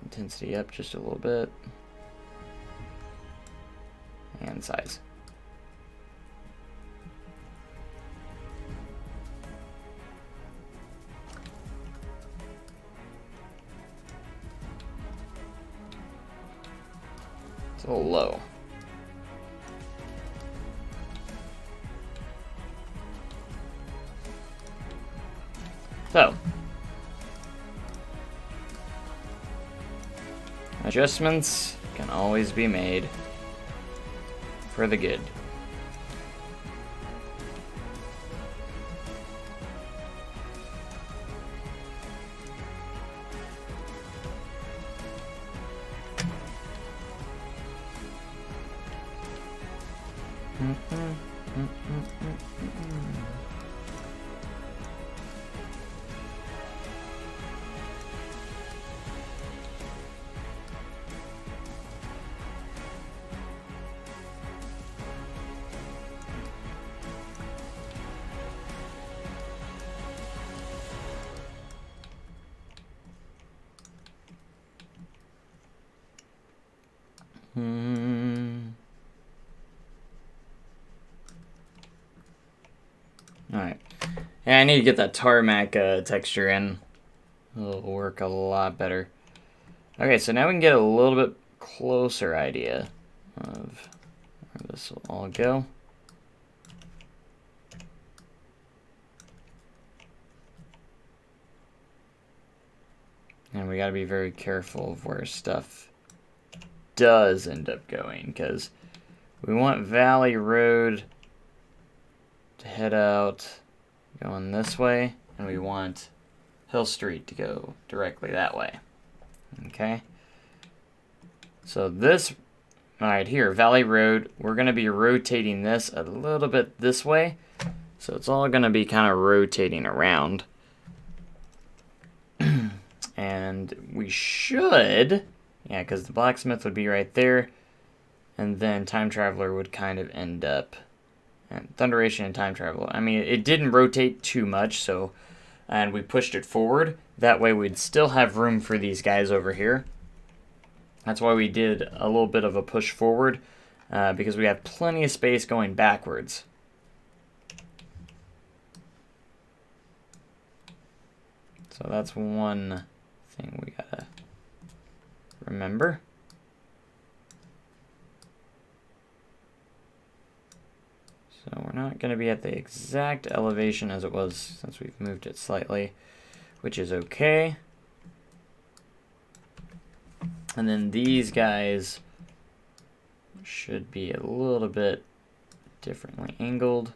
Intensity up just a little bit. And size. It's a little low. So, adjustments can always be made for the good. Alright. Yeah, I need to get that tarmac texture in. It'll work a lot better. Okay, so now we can get a little bit closer idea of where this will all go. And we gotta be very careful of where stuff does end up going, because we want Valley Road to head out going this way, and we want Hill Street to go directly that way. Okay, so this right here, Valley Road, we're going to be rotating this a little bit this way, so it's all going to be kind of rotating around. And we should, yeah, because the blacksmith would be right there, and then Time Traveler would kind of end up, and Thunderation and Time Travel. I mean, it didn't rotate too much, so, and we pushed it forward. That way we'd still have room for these guys over here. That's why we did a little bit of a push forward, because we have plenty of space going backwards. So that's one thing we gotta remember. So we're not going to be at the exact elevation as it was since we've moved it slightly, which is okay. And then these guys should be a little bit differently angled.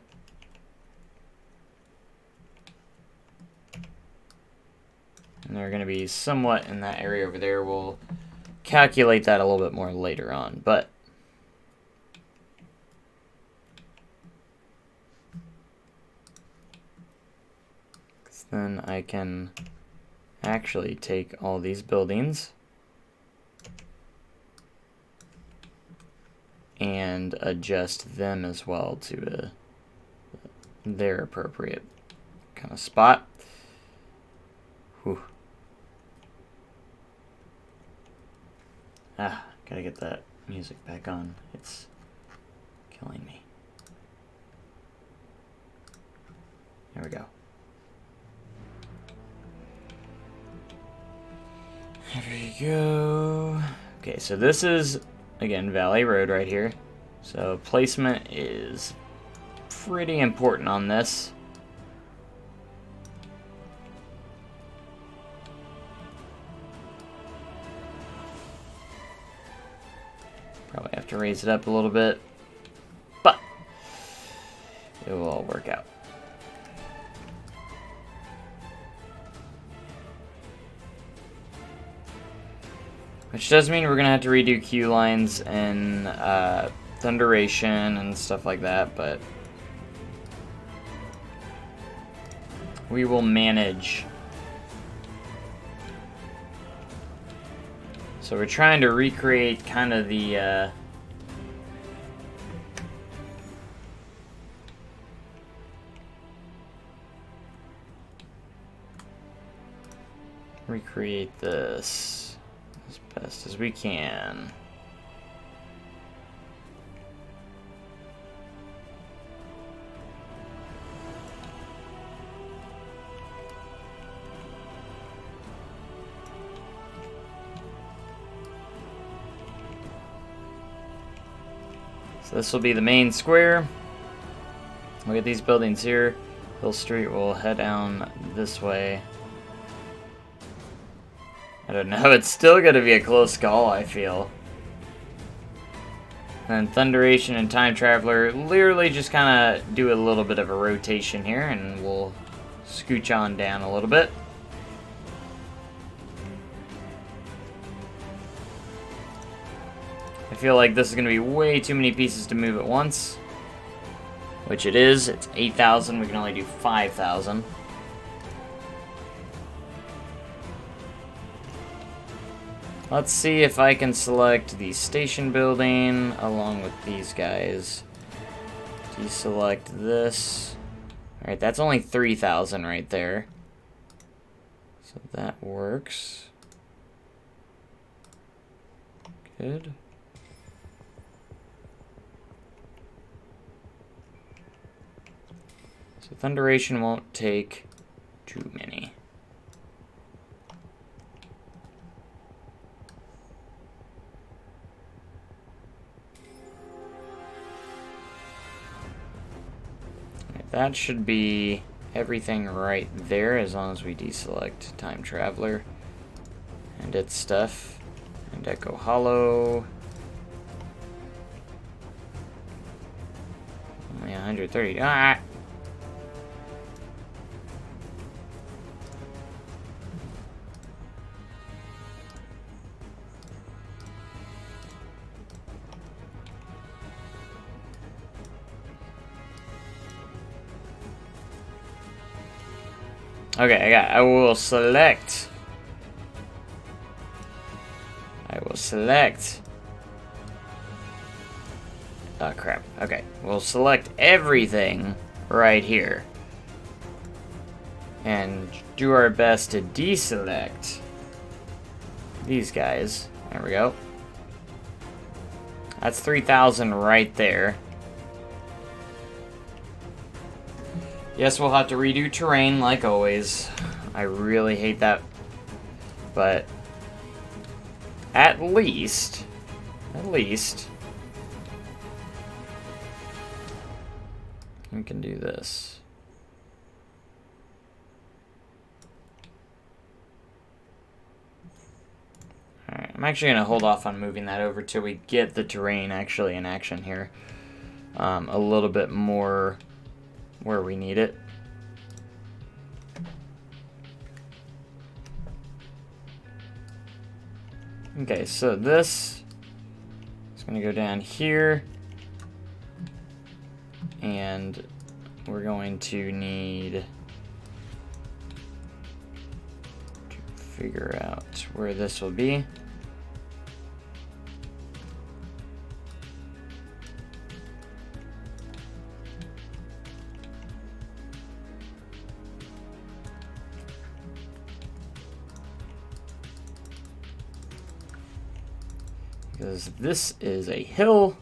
And they're going to be somewhat in that area over there. We'll calculate that a little bit more later on, but then I can actually take all these buildings and adjust them as well to their appropriate kind of spot. Whew. Gotta get that music back on. It's killing me. There we go. There we go. Okay, so this is, again, Valley Road right here. So placement is pretty important on this. Probably have to raise it up a little bit. all work out. Which does mean we're going to have to redo queue lines and Thunderation and stuff like that, but we will manage. So we're trying to recreate kind of the recreate this as best as we can. So this will be the main square. Look at these buildings here. Hill Street will head down this way. I don't know, it's still going to be a close call, I feel. And Thunderation and Time Traveler literally just kind of do a little bit of a rotation here, and we'll scooch on down a little bit. I feel like this is going to be way too many pieces to move at once. Which it is. It's 8,000. We can only do 5,000. Let's see if I can select the station building along with these guys. Deselect this. Alright, that's only 3,000 right there. So that works. Good. So Thunderation won't take too many. Right, that should be everything right there as long as we deselect Time Traveler and its stuff. And Echo Hollow. Only 130. Ah! Okay, I will select. Oh crap. Okay, we'll select everything right here. And do our best to deselect these guys. There we go. That's 3,000 right there. Yes, we'll have to redo terrain like always. I really hate that. But at least we can do this. Alright, I'm actually going to hold off on moving that over till we get the terrain actually in action here. A little bit more where we need it. Okay, so this is going to go down here, and we're going to need to figure out where this will be. Because this is a hill.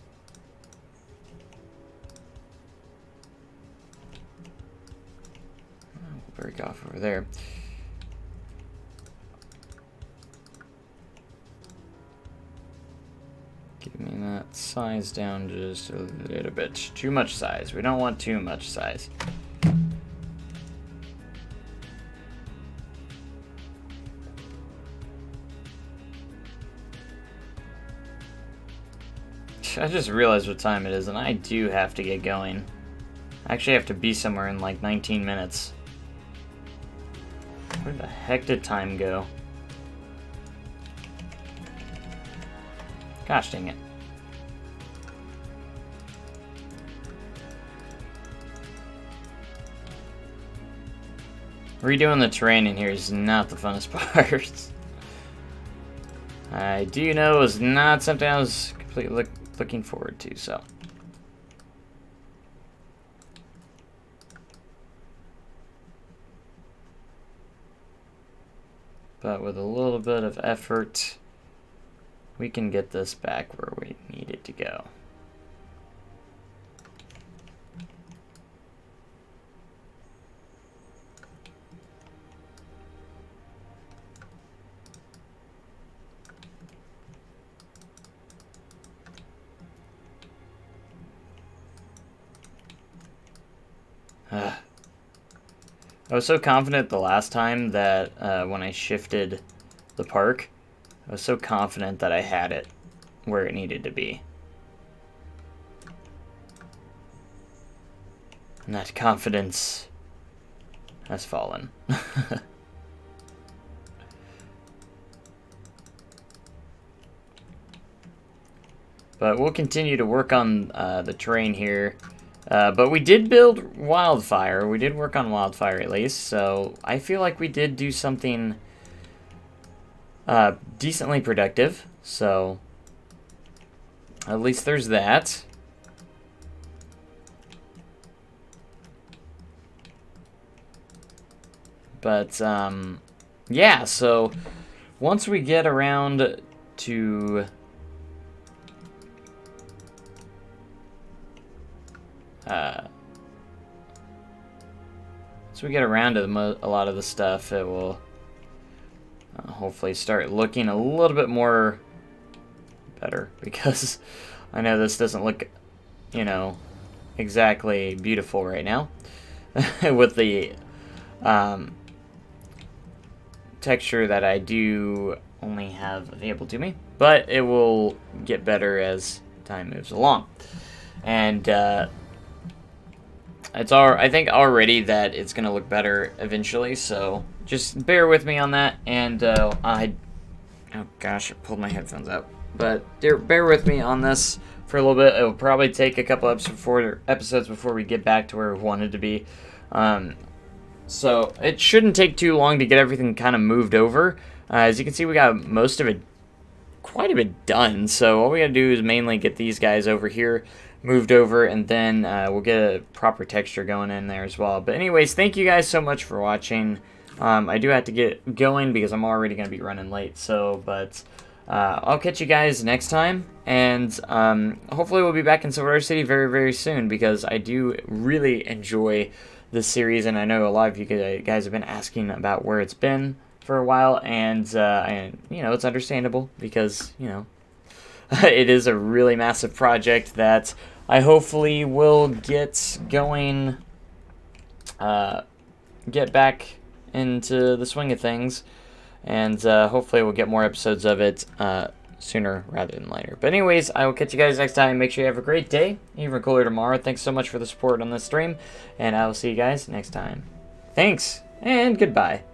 We'll break off over there. Give me that size down just a little bit. Too much size. We don't want too much size. I just realized what time it is, and I do have to get going. I actually have to be somewhere in like 19 minutes. Where the heck did time go? Gosh dang it. Redoing the terrain in here is not the funnest part. I do know it's not something I was completely looking forward to, so. But with a little bit of effort, we can get this back where we need it to go. I was so confident the last time that when I shifted the park, I was so confident that I had it where it needed to be. And that confidence has fallen. But we'll continue to work on the terrain here. But we did build Wildfire. We did work on Wildfire at least. So I feel like we did do something decently productive. So at least there's that. But yeah, so once we get around to once we get around to a lot of the stuff, it will hopefully start looking a little bit more better, because I know this doesn't look, you know, exactly beautiful right now with the texture that I do only have available to me, but it will get better as time moves along. And I think already that it's gonna look better eventually, so just bear with me on that. And oh gosh, I pulled my headphones out. But bear with me on this for a little bit. It will probably take a couple episodes before we get back to where we wanted to be. So it shouldn't take too long to get everything kind of moved over. As you can see, we got most of it, quite a bit done. So all we gotta do is mainly get these guys over here moved over, and then we'll get a proper texture going in there as well. But anyways, thank you guys so much for watching. I do have to get going because I'm already gonna be running late. So, but I'll catch you guys next time, and hopefully we'll be back in Silver City very, very soon, because I do really enjoy this series, and I know a lot of you guys have been asking about where it's been for a while, and you know, it's understandable, because, you know, it is a really massive project that I hopefully will get going, get back into the swing of things, and hopefully we'll get more episodes of it sooner rather than later. But anyways, I will catch you guys next time. Make sure you have a great day, even cooler tomorrow. Thanks so much for the support on this stream, and I will see you guys next time. Thanks, and goodbye.